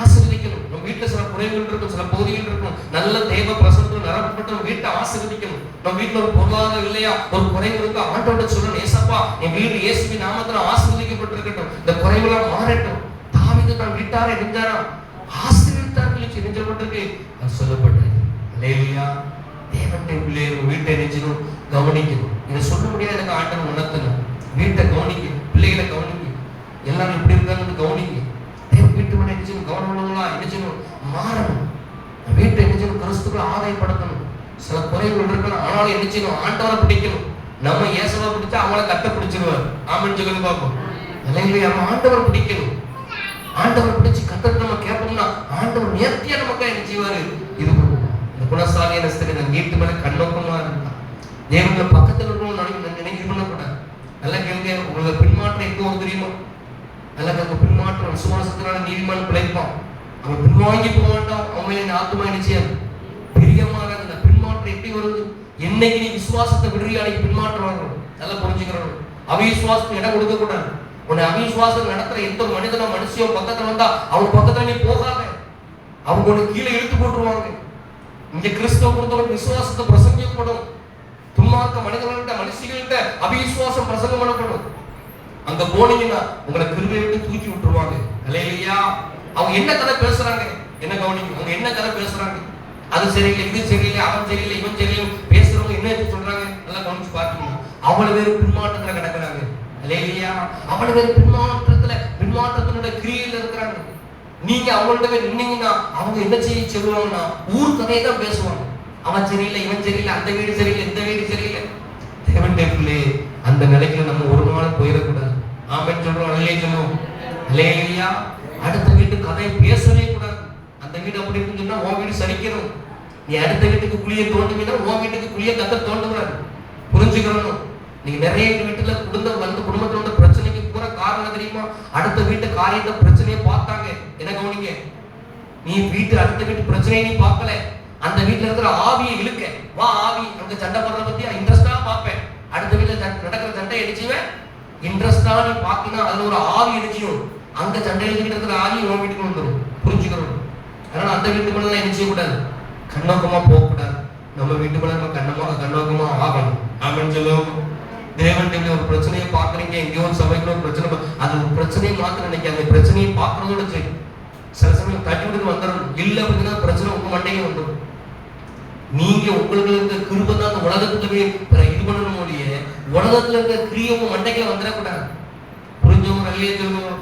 ஆசீர்வதிக்கணும். நம்ம வீட்டுல சில குறைகள் இருக்கும், சில பகுதிகள் இருக்கும். நல்ல தேவ பிரசன்னத்துல நிரப்பப்பட்டு நம்ம வீட்டை ஆசீர்வதிக்கணும். நம்ம வீட்டுல ஒரு பொருளாதாரம் இல்லையா, ஒரு குறைவு இருக்கு, ஆண்டவர்கிட்ட சொல்லணும், ஏசப்பா என் வீடு இயேசுவின் நாமத்துல ஆசீர்வதிக்கப்பட்டிருக்கட்டும், இந்த குறைவுலாம் மாறட்டும். தாவீது தன் வீட்டாரை நெஞ்சாராம் ஆசீர்வதித்தார்கள் நெஞ்சப்பட்டிருக்கு சொல்லப்பட்டது. இல்லையா, தேவனுடைய பிள்ளைகள் வீட்டை நெஞ்சணும், கவனிக்கணும். இதை சொல்ல முடியாது, எனக்கு ஆண்டவன் உணர்த்தணும். வீட்டை கவனிக்க, பிள்ளைகளை கவனிக்க, எல்லாரும் எப்படி இருக்காங்கன்னு கவனிக்க. வீட்டு விட என்ன கவனமுள்ளவங்களா என்ன மாறணும். வீட்டை என்ன கிறிஸ்துக்குள்ள ஆதாயப்படுத்தணும். சில குறைகள் இருக்கணும், ஆனாலும் என்ன செய்யணும், ஆண்டவரை பிடிக்கணும். நம்ம இயேசுவை பிடிச்சா அவங்கள கட்ட பிடிச்சிருவார். ஆமென் சொல்லுங்க பாப்போம். இல்லைங்களா, நம்ம ஆண்டவரை பிடிக்கணும். ஆண்டவரை பிடிச்சு கத்தத்தை நம்ம கேட்போம்னா ஆண்டவர் நேர்த்தியா நமக்கு என்ன செய்வாரு, இது பண்ணுவோம். இந்த குணசாலியான ஸ்திரீ நம்ம வீட்டு மேல கண்ணோக்கமா இருந்தா தேவனுடைய பக்கத்தில் இருக்கணும் நினைக்க பண்ணக்கூடாது. நல்லா கேளுங்க, உங்களுக்கு பின்மாற்றம் எங்க வந்து தெரியுமா, அல்லது பின்மாற்றம் விசுவாசத்தினால நீதிமான் பிழைப்பான். அவன் பின்வாங்கி போக வேண்டாம். அவங்களே ஆத்துமா நிச்சயம் பிரியமாக அந்த பின்மாற்றம் எப்படி வருது, என்னைக்கு நீ விசுவாசத்தை விடுறியா அன்னைக்கு பின்மாற்றம் வரும். நல்லா புரிஞ்சுக்கிறோம். அவிசுவாசத்துக்கு இடம் கொடுக்க கூடாது. உன்னை அவிசுவாசம் நடத்துற எந்த மனிதனோ மனுஷியோ பக்கத்துல வந்தா அவங்க பக்கத்துல நீ போகாத, அவங்க உனக்கு கீழே இழுத்து போட்டுருவாங்க. இங்க கிறிஸ்தவ பொறுத்தவரைக்கும் விசுவாசத்தை பிரசங்கப்படும். துன்மார்க்க மனிதர்கள்ட்ட மனுஷிகள்கிட்ட அவிசுவாசம் பிரசங்கம் பண்ணப்படும். அங்க போனீங்கன்னா உங்களை கிருபையை விட்டு தூக்கி விட்டுருவாங்க. இல்லையா, அவங்க என்ன கதை பேசுறாங்க என்ன கவனிக்கும். அவங்க என்ன கதை பேசுறாங்க, அது சரியில்லை, இது சரியில்லை, அவன் சரியில்லை, இவன் சரியில்லை, பேசுறவங்க என்ன சொல்றாங்க நல்லா கவனிச்சு பாத்தீங்கன்னா அவ்வளவு பேர் பின்மாற்றத்துல கிடக்குறாங்க. இல்லையா, அவ்வளவு பேர் பின்மாற்றத்தினுடைய கிரியையில இருக்கிறாங்க. நீங்க அவங்கள்ட்ட நின்னீங்கன்னா அவங்க என்ன செய்ய சொல்லுவாங்கன்னா ஊர் கதையை தான் பேசுவாங்க. அவன் சரியில்லை, இவன் சரியில்லை, அந்த வீடு சரியில்லை, இந்த வீடு சரியில்லை. தேவன்டே அந்த நிலைக்குள்ள நம்ம ஒரு நாள் போயிடக்கூடாது. ஆமென் சொல்றோம், அல்லேலூயா சொல்லுவோம். அல்லேலூயா. அடுத்த வீட்டு கதையை பேசவே கூடாது. அந்த வீடு அப்படி இருக்குன்னு சொன்னா உன் வீடு சரிக்கணும். நீ அடுத்த வீட்டுக்கு குழியை தோண்டுவீங்கன்னா உன் வீட்டுக்கு குழியை கத்த தோண்டுறாரு. புரிஞ்சுக்கிறணும். நீங்க நிறைய வீட்டுல குடும்பத்துல வந்து பிரச்சனைக்கு பூரா காரணம் தெரியுமா, அடுத்த வீட்டு காரியத்தை பிரச்சனையை பார்த்தாங்க. என்ன கவனிங்க, நீ வீட்டு அடுத்த வீட்டு பிரச்சனையை நீ பார்க்கல, அந்த வீட்டுல இருக்கிற ஆவியை இழுக்க, வா ஆவி அங்க சண்டை போடுறத பத்தி இன்ட்ரெஸ்டா பார்ப்பேன். அடுத்த வீட்டுல நடக்கிற சண்டை அடிச்சுவேன் இன்ட்ரெஸ்டா நீ பாக்கினா அதுல ஒரு ஆவி அடிச்சிடும். அங்க சண்டை எழுதிட்டு இருக்கிற ஆவி உன் வீட்டுக்கு வந்துடும். புரிஞ்சுக்கிறோம். அதனால அந்த வீட்டுக்குள்ள என்ன செய்யக்கூடாது, கண்ணோக்கமா போகக்கூடாது. நம்ம வீட்டுக்குள்ள நம்ம கண்ணோக்கமா ஆகணும். ஆமென் சொல்லுவோம். தேவன் ஒரு பிரச்சனையை பாக்குறீங்க, எங்கேயோ ஒரு சபைக்குள்ள ஒரு பிரச்சனை, அது ஒரு பிரச்சனையை மாத்திர நினைக்க, அந்த பிரச்சனையை பாக்குறதோட சரி. சில சமயம் தட்டி விட்டு வந்துடணும். இல்ல அப்படின்னா பிரச்சனை உங்க மண்டையே வந்துடும். நீங்க உங்களுக்கு இருக்க கிருபை தான் அந்த உலகத்துலவே இது பண்ணணும் முடிய உலகத்துல இருக்க கிரியை உங்க மண்டைக்கு வந்துடக்கூடாது. புரிஞ்சவங்க நல்லே சொல்லுவோம்.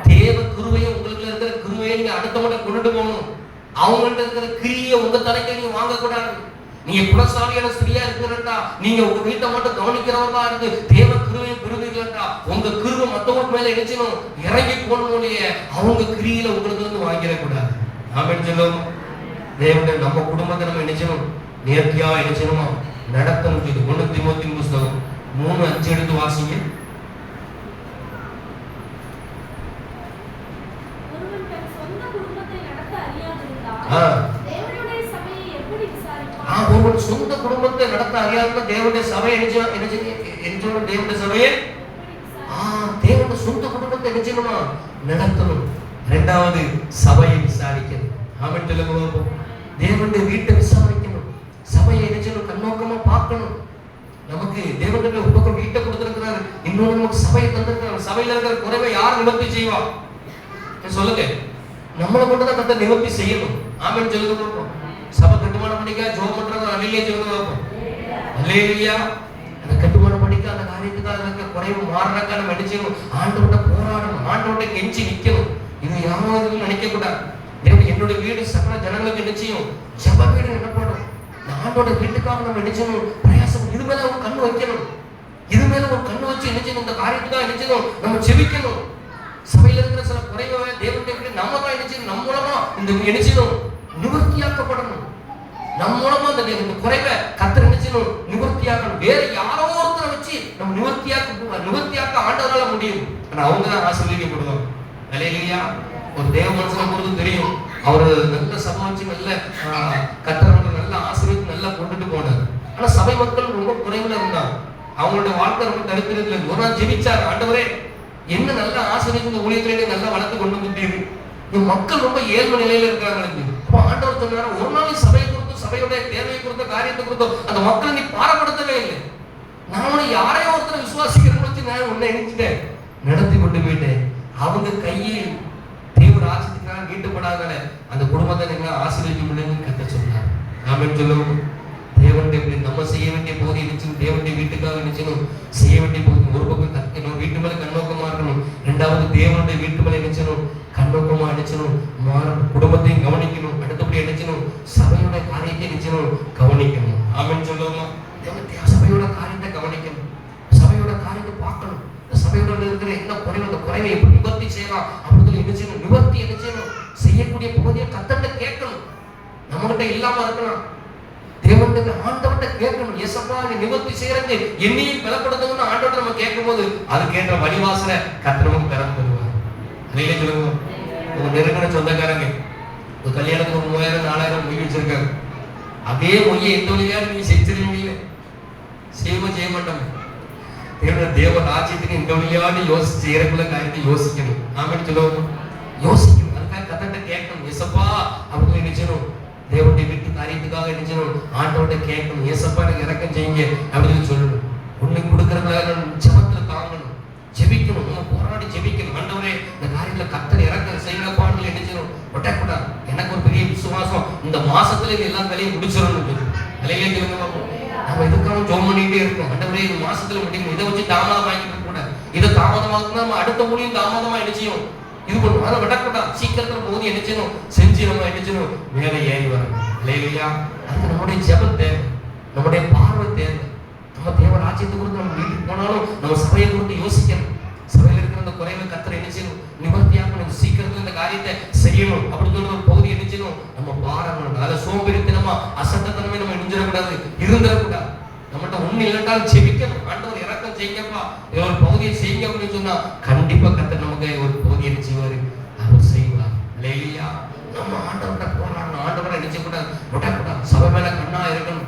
தேவ கிருபையை உங்களுக்கு இருக்கிற கிருபையை நீங்க அடுத்தவங்க கொண்டுட்டு போகணும். அவங்கள்ட்ட இருக்கிற கிரியை உங்க தலைக்கு நீங்க வாங்கக்கூடாது. நீங்க குணசாலியான ஸ்திரியா இருக்கிறா, நீங்க உங்க வீட்டை மட்டும் கவனிக்கிறவங்களா இருக்கு தேவ கிருபையை பெறுவீர்களா, உங்க கிருபை மத்தவங்க மேல இணைச்சணும் இறங்கி போகணும். அவங்க கிரியில உங்களுக்கு இருந்து வாங்கிடக்கூடாது. ஆமென் சொல்லுவோம். தேவனுடைய நம்ம குடும்பத்தை நம்ம நினைச்சணும், நேர்த்தியா நினைச்சணுமா நடத்தணும். 1 தீமோத்தேயு புத்தகம் 3:5 எடுத்து வாசிங்க. ஒருவன் சொந்த குடும்பத்தை நடத்த அறியாத தேவனுடைய சபையை தேவனுடைய சபையை தேவனுடைய சொந்த குடும்பத்தை நினைச்சணுமா நடத்தணும். 2வது சபையை விசாரிக்கணும். ஆமென் சொல்லுங்க. தேவனுடைய வீட்டை விசாரிக்கணும், சபையை நினைச்சணும், கண்ணோக்கமா பார்க்கணும். நமக்கு தேவனுடைய ஒரு பக்கம் வீட்டை கொடுத்திருக்கிறாரு, இன்னொரு நமக்கு சபையை தந்திருக்கிறார். சபையில இருக்கிற குறைவை யார் நிவர்த்தி செய்வா சொல்லுங்க? நம்மளை கொண்டு தான் கத்த நிவர்த்தி செய்யணும். ஆமென் சொல்லுங்க. சபை கட்டுமானம் பண்ணிக்க ஜோம் பண்றது அல்லேலூயா சொல்லுங்க பார்ப்போம். அல்லேலூயா. அந்த கட்டுமானம் பண்ணிக்க அந்த காரியத்துக்கு அதுல இருக்க குறைவு மாறறதுக்காக நம்ம நினைச்சணும், ஆண்டவர்கிட்ட போராடணும், ஆண்டவர்கிட்ட கெஞ்சி நிக்கணும். இது யாரும் நினைக்க கூடாது. என்னோட வீடு சகல ஜனங்களுக்கு நிச்சயம் ஜப வீடு என்னப்படும். ஆண்டோட வீட்டுக்காக நம்ம நினைச்சணும் பிரயாசம். இது மேல ஒரு கண்ணு வைக்கணும், இது மேல ஒரு கண்ணு வச்சு நினைச்சணும், இந்த காரியத்துக்காக நினைச்சணும் நம்ம செபிக்கணும். சபையில இருக்கிற சில குறைவை தேவனுடைய வீடு நம்ம தான் நினைச்சணும், நம்ம மூலமா இந்த நினைச்சணும் நிவர்த்தியாக்கப்படணும். நம்ம மூலமா இந்த குறைவை கத்தர் நினைச்சணும் நிவர்த்தியாக்கணும். வேற யாரோ ஒருத்தரை வச்சு நம்ம நிவர்த்தியாக்க ஆண்டவரால முடியும். ஆனா அவங்க தான் ஆசீர்வதிக்கப்படுவாங்க. அல்லேலூயா. ஒரு தேவ மனுஷனை பொறுத்து தெரியும், அவரு நல்ல சபை வச்சு நல்ல கத்தரவங்க நல்ல ஆசீர்வாதம் நல்லா கொண்டுட்டு போனார். ஆனா சபை மக்கள் ரொம்ப குறைவுல இருந்தாங்க. அவங்களுடைய வாழ்க்கை ரொம்ப தடுக்கிறது. ஒரு நாள் ஜெபிச்சார், ஆண்டவரே என்ன நல்ல ஆசீர்வாதம் இந்த ஊழியத்திலே நல்லா வளர்த்து கொண்டு வந்துட்டீங்க, இந்த மக்கள் ரொம்ப ஏழ்மை நிலையில இருக்காங்க. அப்ப ஆண்டவர் சொன்னார், ஒரு நாள் சபையை குறித்தும் சபையுடைய தேவையை குறித்த காரியத்தை குறித்தும் அந்த மக்களை நீ பாரப்படுத்தவே இல்லை. நான் யாரையோ ஒருத்தர் விசுவாசிக்கிறேன்னு வச்சு நான் உன்னை நினைச்சிட்டேன், நடத்தி கொண்டு போயிட்டேன். அவங்க கையில் தேவ ராஜ்யத்துக்காக நீட்டப்படாத அந்த குடும்பத்தை நீங்க ஆசீர்வதிக்க முடியும்னு கத்த சொன்னார். ஆமென் சொல்லுவோம். தேவனுடைய நம்ம செய்ய வேண்டிய போது நினைச்சணும், தேவனுடைய வீட்டுக்காக நினைச்சணும் செய்ய வேண்டிய போது ஒரு பக்கம் கத்தணும், வீட்டு மேல கண்ணோக்கமா இருக்கணும். 2வது தேவனுடைய வீட்டு மேல நினைச்சணும் கண்ணோக்கமா நினைச்சணும், குடும்பத்தையும் கவனிக்கணும். அடுத்தபடி நினைச்சணும் சபையோட காரியத்தை நினைச்சணும் கவனிக்கணும். ஆமென் சொல்லுவோமா. சபையோட காரியத்தை கவனிக்கணும், சபையோட காரியத்தை பார்க்கணும். சபையோட இருக்கிற என்ன குறைவு, அந்த குறைவை எப்படி நிவர்த்தி செய்யலாம் அப்படின்னு நினைச்சணும். நிவர்த்தி நினைச்சணும் செய்யக்கூடிய பகுதியை கத்தட்ட கேட்கணும். நம்ம கிட்ட இல்லாம இருக்கலாம், தேவனுடைய ஆண்டவர்கிட்ட கேட்கணும். ஏசப்பா நிவர்த்தி செய்யறது என்னையும் பலப்படுத்தணும்னு ஆண்டவர்கிட்ட நம்ம கேட்கும் போது அது கேட்ட வழிவாசல கத்தனமும் திறந்து தருவார். நீங்களே சொல்லுங்க. உங்க நெருங்கின சொந்தக்காரங்க ஒரு கல்யாணத்துக்கு ஒரு 3000-4000 மொய் வச்சிருக்காங்க. அதே மொய்யை எந்த வழியா நீங்க செஞ்சிருவீங்க? செய்ய மாட்டாங்க. தேவ ராஜ்யத்துக்கு இந்த வழியாவது யோசிச்சு இறக்குள்ள காரியத்தை யோசிக்கணும். ஆமென் சொல்லுவோம். யோசிக்கணும், அதுக்காக கத்தட்ட கேட்கணும். ஏசப்பா அப்படின்னு நினைச்சணும், தேவனுடைய வீட்டு காரியத்துக்காக நினைச்சணும் ஆண்டவர்கிட்ட கேட்கணும். ஏசப்பா எனக்கு இறக்கம் செய்யுங்க அப்படின்னு சொல்லணும். ஒண்ணு கொடுக்கறதுக்காக ஜெபத்துல தாங்கணும், ஜெபிக்கணும், நம்ம போராடி ஜெபிக்கணும். ஆண்டவரே இந்த காரியத்துல கத்தர் இறக்கம் செய்யப்பான்னு நினைச்சணும். ஒட்டக்கூடாது. எனக்கு ஒரு பெரிய விசுவாசம், இந்த மாசத்துல எல்லா வேலையும் முடிச்சிடணும். வேலையிலே நம்ம இதுக்காக ஜோம் பண்ணிட்டே இருக்கோம். ஆண்டவரே இந்த மாசத்துல முடியும், இதை வச்சு தாமதம் வாங்கிட்டு கூட, இதை தாமதமாக்குனா நம்ம அடுத்த முடியும் தாமதமா நினைச்சோம் இது பண்ணுவோம். அதை விடக்கூடாது. சீக்கிரத்துல போது நினைச்சணும் செஞ்சு நம்ம நினைச்சணும் மேலே ஏறி வரணும். இல்லையா? அதுக்கு நம்முடைய ஜெபம் தேவை, நம்முடைய பார்வை தேவை. நம்ம தேவ ராஜ்யத்தை குறித்து நம்ம வீட்டுக்கு போனாலும் நம்ம சபையை குறித்து யோசிக்கணும். சபையில் இருக்கிற அந்த குறைவை கத்தரை நினைச்சணும் நிவர்த்தியாக்கணும், சீக்கிரத்துல இந்த காரியத்தை செய்யணும் அப்படின்னு சொல்ற ஒரு பகுதி நினைச்சணும். நம்ம பாரணும், அதை சோம்பேறித்தனமா அசட்டத்தனமே நம்ம நெஞ்சிடக்கூடாது, இருந்துடக்கூடாது. நம்மகிட்ட ஒண்ணு இல்லட்டாலும் ஜெபிக்கணும். ஆண்டவர் இறக்கம் செய்யப்பா ஒரு பகுதியை செய்யுங்க அப்படின்னு சொன்னா கண்டிப்பா கத்தர் நமக்கு ஒரு பகுதியை செய்வாரு, அவர் செய்வார். இல்லையா? நம்ம ஆண்டவர்கிட்ட போராடணும். ஆண்டவரை நினைச்சக்கூடாது விடக்கூடாது. சபை மேல கண்ணா இருக்கணும்.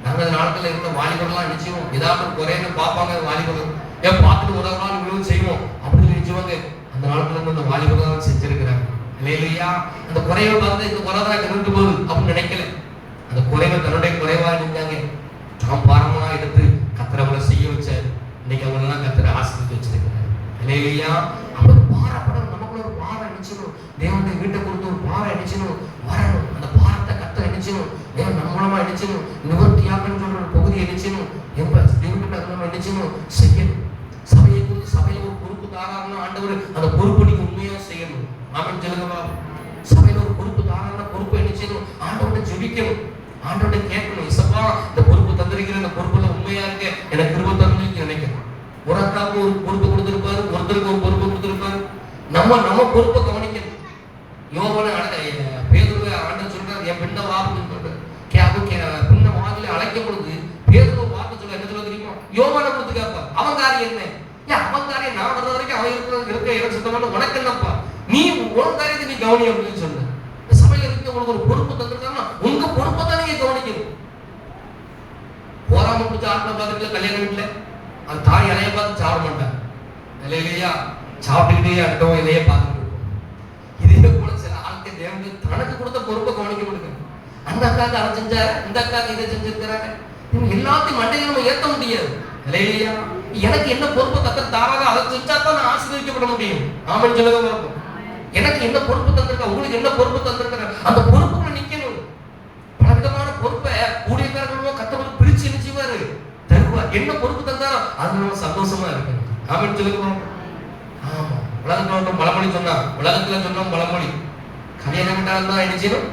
நாங்க அந்த நாட்கள்ல இருந்த வாலிபர்லாம் நிச்சயம் ஏதாவது ஒரு குறைன்னு பார்ப்பாங்க. வாலிபர்கள் ஏன் பார்த்துட்டு ஒரு நாள் இவ்வளவு செய்வோம் அப்படின்னு நினைச்சுவாங்க. அந்த நாட்கள்ல இருந்து அந்த வாலிபர்கள் தான் செஞ்சிருக்கிறாங்க. இல்லையா? அந்த குறைவை பார்த்து இந்த குறைதான் இருந்து போகுது அப்படின்னு நினைக்கல. அந்த குறைவை தன்னுடைய குறைவா நினைச்சாங்க. நாம் பாரமா எடுத்து கத்தரை அவங்களை செய்ய வச்சாரு. இன்னைக்கு அவங்களெல்லாம் கத்தரை ஆசிரியர் வச்சிருக்கிறாரு. இல்லையா? அப்ப பாரப்படணும். நமக்குள்ள ஒரு பாரம் நினைச்சிடும். தேவனுடைய வீட்டை கொடுத்து ஒரு பாரம் நினைச்சிடும் வரணும். அந்த பாரத்தை கத்தரை நினைச்சிடும். தேவன் நம்ம மூலமா நினைச்சிடும். நிவர்த்தியாக்கன்னு சொல்ற ஒரு பகுதியை நினைச்சிடும். தேவன்கிட்ட நம்ம நினைச்சிடும் செய்யணும். சபையை குறித்து சபையில ஒரு பொறுப்பு தாராளம்னா ஆண்டவர் அந்த பொறுப்பு நீங்க உண்மையா செய்யணும். ஆமென் சொல்லுங்க. சபையில ஒரு பொறுப்பு தாராள பொறுப்பை என்ன செய்யணும்? ஆண்டவர்கிட்ட ஜெபிக்கணும். ஆண்டவர்கிட்ட கேட்கணும். இசப்பா இந்த பொறுப்பு தந்திருக்கிற இந்த பொறுப்புல உண்மையா இருக்க எனக்கு கிருபை தரணும்னு நினைக்கணும். ஒரு அக்காவுக்கு ஒரு பொறுப்பு கொடுத்திருப்பாரு, ஒருத்தருக்கு ஒரு பொறுப்பு கொடுத்திருப்பாரு. நம்ம பொறுப்பை கவனிக்கணும். யோவான பேதுருவை ஆண்டவர் சொல்றாரு, என் பெண்ணை வா அப்படின்னு சொல்றாரு. பெண்ணை வாயில அழைக்கும் பொழுது பேதுருவை வார்த்தை சொல்ல என்ன சொல்ல தெரியுமா? யோவான கொடுத்து கேட்பா, அவன் காரியம் என்ன? அவன் காரியம் நான் வர்ற வரைக்கும் அவன் இருக்க இடம் சுத்தமான உனக்கு என்னப்பா, நீ உன் காரியத்தை நீ கவனி அப்படின்னு சொன்ன. சபையில இருக்க உங்களுக்கு ஒரு பொறுப்பு தந்திருக்காங்கன்னா உங்க பொறுப்பை தான் நீங்க கவனிக்கணும். போராம பிடிச்ச ஆட்களை பார்த்துட்டு கல்யாண வீட்டுல அந்த தாய் இலைய பார்த்து சாப்பிட மாட்டாங்க. இல்லையா? சாப்பிட்டுக்கிட்டே அடுத்தவங்க இலைய பார்த்துட்டு இதே போல சில ஆட்கள் தேவன் தனக்கு கொடுத்த பொறுப்பை கவனிக்க கொடுக்க. அந்த அக்காவுக்கு அதை செஞ்சாரு, இந்த அக்காவுக்கு இதை செஞ்சிருக்கிறாங்க. இவங்க எல்லாத்தையும் மண்டையை நம்ம ஏற்ற முடியாது. இல்லையா? எனக்கு என்ன பொறுப்பு தக்க தாராக அதை செஞ்சா தான் நான் ஆசீர்வதிக்கப்பட முடியும். ஆமென் சொல்லுங்க. இருக்கும் எனக்கு என்ன பொறுப்பு தந்திருக்கா, உங்களுக்கு என்ன பொறுப்பு தந்திருக்கிற அந்த பொறுப்புகளை நிக்கணும். பலவிதமான பொறுப்பை ஊழியக்காரர்களும் கத்தவர்கள் பிரிச்சு நிச்சயமாரு தருவார். என்ன பொறுப்பு தந்தாரோ அது நம்ம சந்தோஷமா இருக்கணும். ஆமென் சொல்லுங்க. ஆமா, உலகத்தோட்டம் பழமொழி சொன்னா, உலகத்துல சொன்னோம் பழமொழி, கல்யாணம் வீட்டா இருந்தா நினைச்சிடும்,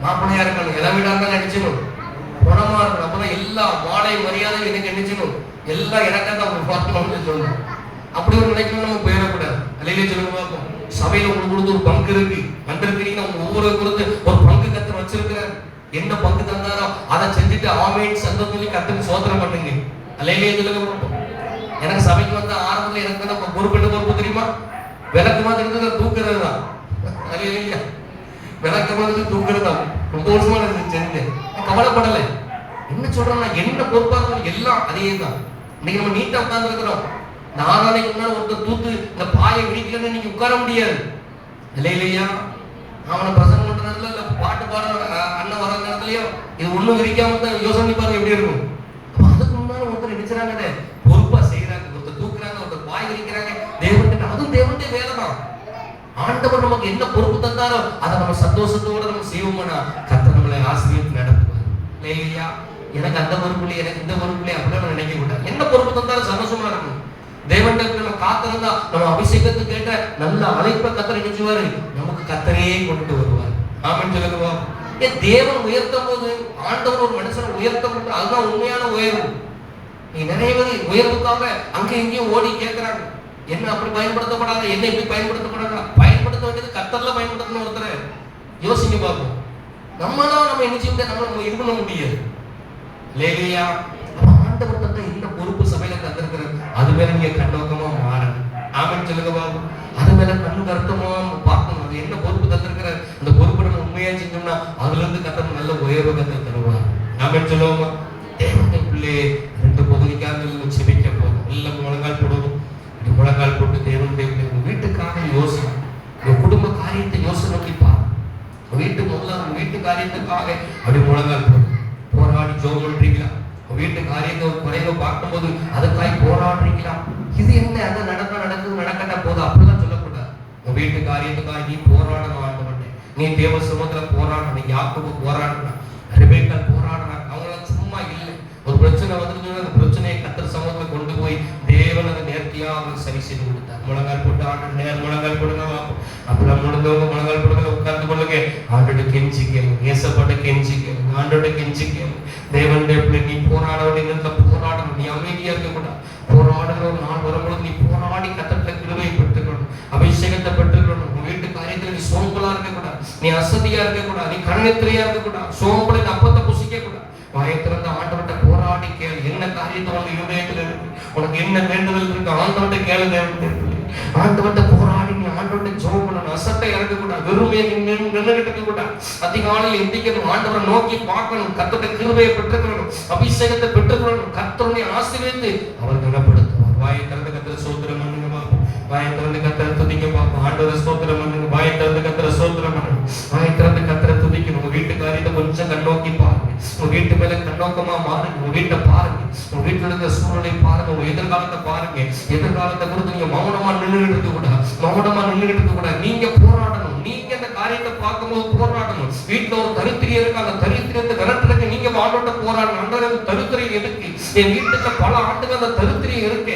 மாப்பிள்ளையா இருக்கணும், எல்லாம் வீட்டா இருந்தா நினைச்சிடும், குணமா இருக்கணும். அப்பதான் எல்லா மாலை மரியாதை எனக்கு நினைச்சிடும், எல்லாம் எனக்காக பார்க்கணும்னு சொல்லணும். அப்படி ஒரு நினைக்கணும் நம்ம போயிடக்கூடாது. அல்லையிலே சொல்லுங்க பார்ப்போம். சபையில உங்களுக்கு கொடுத்து ஒரு பங்கு இருக்கு, வந்திருக்கிறீங்க, ஒவ்வொரு கொடுத்து ஒரு பங்கு கத்தர் வச்சிருக்கிறார். என்ன பங்கு தந்தாரோ அதை செஞ்சுட்டு ஆமேன் சந்தம் சொல்லி கத்தருக்கு சோதனை பண்ணுங்க. அல்லையிலே சொல்லுங்க பார்ப்போம். எனக்கு சபைக்கு வந்த ஆரம்பத்துல எனக்கு நம்ம பொறுப்பு என்ன பொறுப்பு தெரியுமா? விளக்கு மாதிரி இருந்ததை தூக்குறது தான். அல்லையா? விளக்கு மாதிரி தூக்குறது தான். ரொம்ப வருஷமா எனக்கு செஞ்சேன், கவலைப்படலை. என்ன சொல்றேன்னா என்ன பொறுப்பா இருக்கணும் எல்லாம் அதே தான். இன்னைக்கு நம்ம நீட்டா உட்கார்ந்து இருக்கிறோம். நாளைக்கு முன்னாடி ஒருத்தர் தூத்து இந்த பாயை விடிக்கலன்னு நீங்க உட்கார முடியாது. இல்லையா? அவனை பிரசங்கம் பண்ற நேரத்துல இல்ல பாட்டு பாடுற அண்ணன் வர நேரத்துலயும் இது ஒண்ணும் விரிக்காம தான் யோசனை பாருங்க எப்படி இருக்கும். அதுக்கு முன்னாடி ஒருத்தர் நினைச்சாங்க பொறுப்பா செய்யறாங்க, ஒருத்தர் தூக்குறாங்க, ஒருத்தர் பாய் விரிக்கிறாங்க. தேவன்கிட்ட அதுவும் தேவனுடைய வேலை தான். ஆண்டவர் நமக்கு என்ன பொறுப்பு தந்தாரோ அதை நம்ம சந்தோஷத்தோட நம்ம செய்வோம்னா கர்த்தர் நம்மளை ஆசீர்வதித்து நடத்துவார். இல்லையா? எனக்கு அந்த பொறுப்பு இல்லை, எனக்கு இந்த பொறுப்பு இல்லை அப்படின்னு நினைக்க கூடாது. என்ன பொறுப்பு தந்தாலும் சந்தோஷமா இருக்கும். தேவன் நம்ம காத்திருந்தா நம்ம அபிஷேகத்துக்கு கேட்ட நல்ல அழைப்பை கத்தரை நினைச்சுவாரு, நமக்கு கத்தரையே கொண்டு வருவார். ஆமென் சொல்லுங்க. ஏன் தேவன் உயர்த்தும் போது ஆண்டவர் ஒரு மனுஷனை உயர்த்தும் போது அதுதான் உண்மையான உயர்வு. நீ நிறைய பேர் உயர்வுக்காக அங்க இங்கேயும் ஓடி கேட்கிறாங்க. என்ன அப்படி பயன்படுத்தப்படாத, என்ன இப்படி பயன்படுத்தப்படாத? பயன்படுத்த வேண்டியது கர்த்தர்ல பயன்படுத்தணும். ஒருத்தர் யோசிங்க பார்ப்போம். நம்மளாம் நம்ம என்ன செய்ய நம்ம இது பண்ண முடியாது. இல்லையா? ஆண்டவர் தந்த இந்த பொறுப்பு சபையில தந்திருக்கிறது, அது மேல நீங்க கண்ணோக்கமா மாறணும். ஆமென் சொல்லுங்க பாபு. அது மேல கண்ணு கருத்தமா பார்க்கணும். அது என்ன பொறுப்பு தந்திருக்கிற அந்த பொறுப்பை நம்ம உண்மையா செஞ்சோம்னா அதுல இருந்து கத்தர் நல்ல உயர்வு கத்தை தருவார். ஆமென் சொல்லுவோமா? தேவனுடைய பிள்ளை 2 பகுதிக்காக செபிக்க போதும். நல்ல முழங்கால் போடணும். முழங்கால் போட்டு தேவனுடைய வீட்டுக்காக யோசனை, குடும்ப காரியத்தை யோசனை பண்ணிப்பா. வீட்டு முதல்ல வீட்டு காரியத்துக்காக அப்படி முழங்கால் போடும். போராடி ஜோம் பண்றீங்களா? வீட்டு காரியத்தை ஒரு குறைவை பார்க்கும் போது அதுக்காய் போராடுறீங்களா? இது என்ன அதை நடக்குது நடக்கட்ட போது அப்படிலாம் சொல்லக்கூடாது. உன் வீட்டு காரியத்துக்காக நீ போராடணும். ஆண்டவனே, நீ தேவ சமூகத்துல போராடணும். நீ யாக்கோபு போராடணும், ரெபேக்காள் போராடுறாங்க. அவங்களாம் சும்மா இல்லை. ஒரு பிரச்சனை வந்துட்டு அந்த பிரச்சனையை கர்த்தர் சமூகத்துல கொண்டு போய் தேவன் அதை நேர்த்தியா அவங்களுக்கு சரி செய்து கொடுத்தார். முழங்கால் போட்டு ஆண்டு நேர் முழங்கால் போடுங்க. அப்பெல்லாம் முடிந்தவங்க முழங்கால் போடுங்க, உட்கார்ந்து கொள்ளுங்க. ஆண்டோட கெஞ்சி கேளுங்க, ஏசப்பட்ட கெஞ்சி கேளுங்க, ஆண்டோட கெஞ்சி கேளுங்க. தேவனுடைய பிள்ளை நீ போராட வேண்டிய போராடணும். நீ அமைதியா இருக்கக்கூடாது. போராடுற ஒரு நாள் வரும்பொழுது நீ போராடி கத்தத்துல கிருபையை பெற்றுக்கணும், அபிஷேகத்தை பெற்றுக்கணும். உன் வீட்டு காரியத்துல நீ சோம்பலா இருக்கக்கூடாது, நீ அசதியா இருக்கக்கூடாது, நீ கண்ணெத்திரையா இருக்கக்கூடாது, சோம்பலை அப்பத்தை புசிக்க கூடாது. வாயத்திறந்த ஆண்டவர்கிட்ட போராடி கேளு. என்ன காரியத்தை உனக்கு இருதயத்துல இருக்கு, உனக்கு என்ன வேண்டுதல் இருக்கு, ஆண்டவர்கிட்ட கேளு. ஆண்டவர்கிட்ட போராடி நீ ஆண்டவர்கிட்ட ஜெபம் பண்ணணும். அசட்டை இறக்கக்கூடாது, வெறுமையை நின்றுகிட்டு இருக்க கூடாது. அதிகாலையில் எந்திக்கணும், ஆண்டவரை நோக்கி பார்க்கணும், கர்த்தருடைய கிருபையை பெற்றுக்கணும், அபிஷேகத்தை பெற்றுக்கணும், கர்த்தருடைய ஆசீர்வதித்து அவர் கனப்படுத்துவார். வாயை திறந்து கர்த்தரை ஸ்தோத்திரம் பண்ணுங்க பாப்போம். வாயை திறந்து கர்த்தரை துதிக்க பாப்போம். ஆண்டவரை ஸ்தோத்திரம் பண்ணுங்க. வாயை திறந்து கர்த்தரை ஸ்தோத்திரம் பண்ணுங்க. வாயை திறந்து கர்த்தரை துதிக்கணும். உங்க வீட்டு காரியத்தை கொஞ்சம் கண்ணோக்கி பாருங்க. உங்க வீட்டு மேல கண்ணோக்கமா மாறுங்க. உங்க வீட்டை பாருங்க, உங்க வீட்டுல இருக்கிற சூழ்நிலை பாருங்க, உங்க எதிர்காலத்தை பாருங்க. எதிர்காலத்தை குறித்து நீங்க மௌனமா நின்றுகிட்டு இருக்க கூடாது, மௌனமா நின்றுகிட்டு இருக்க கூடாது. நீங்க போராடணும். நீங்க அந்த காரியத்தை பார்க்கும்போது போராடணும். வீட்டுல ஒரு தரித்திரியம் இருக்கு, அந்த தரித்திரத்தை விரட்டுறதுக்கு நீங்க ஆண்டோட்ட போராடணும். ஆண்டவரே அந்த தரித்திரியம் எதுக்கு? என் வீட்டுல பல ஆண்டுகள் அந்த தரித்திரியம் இருக்கு,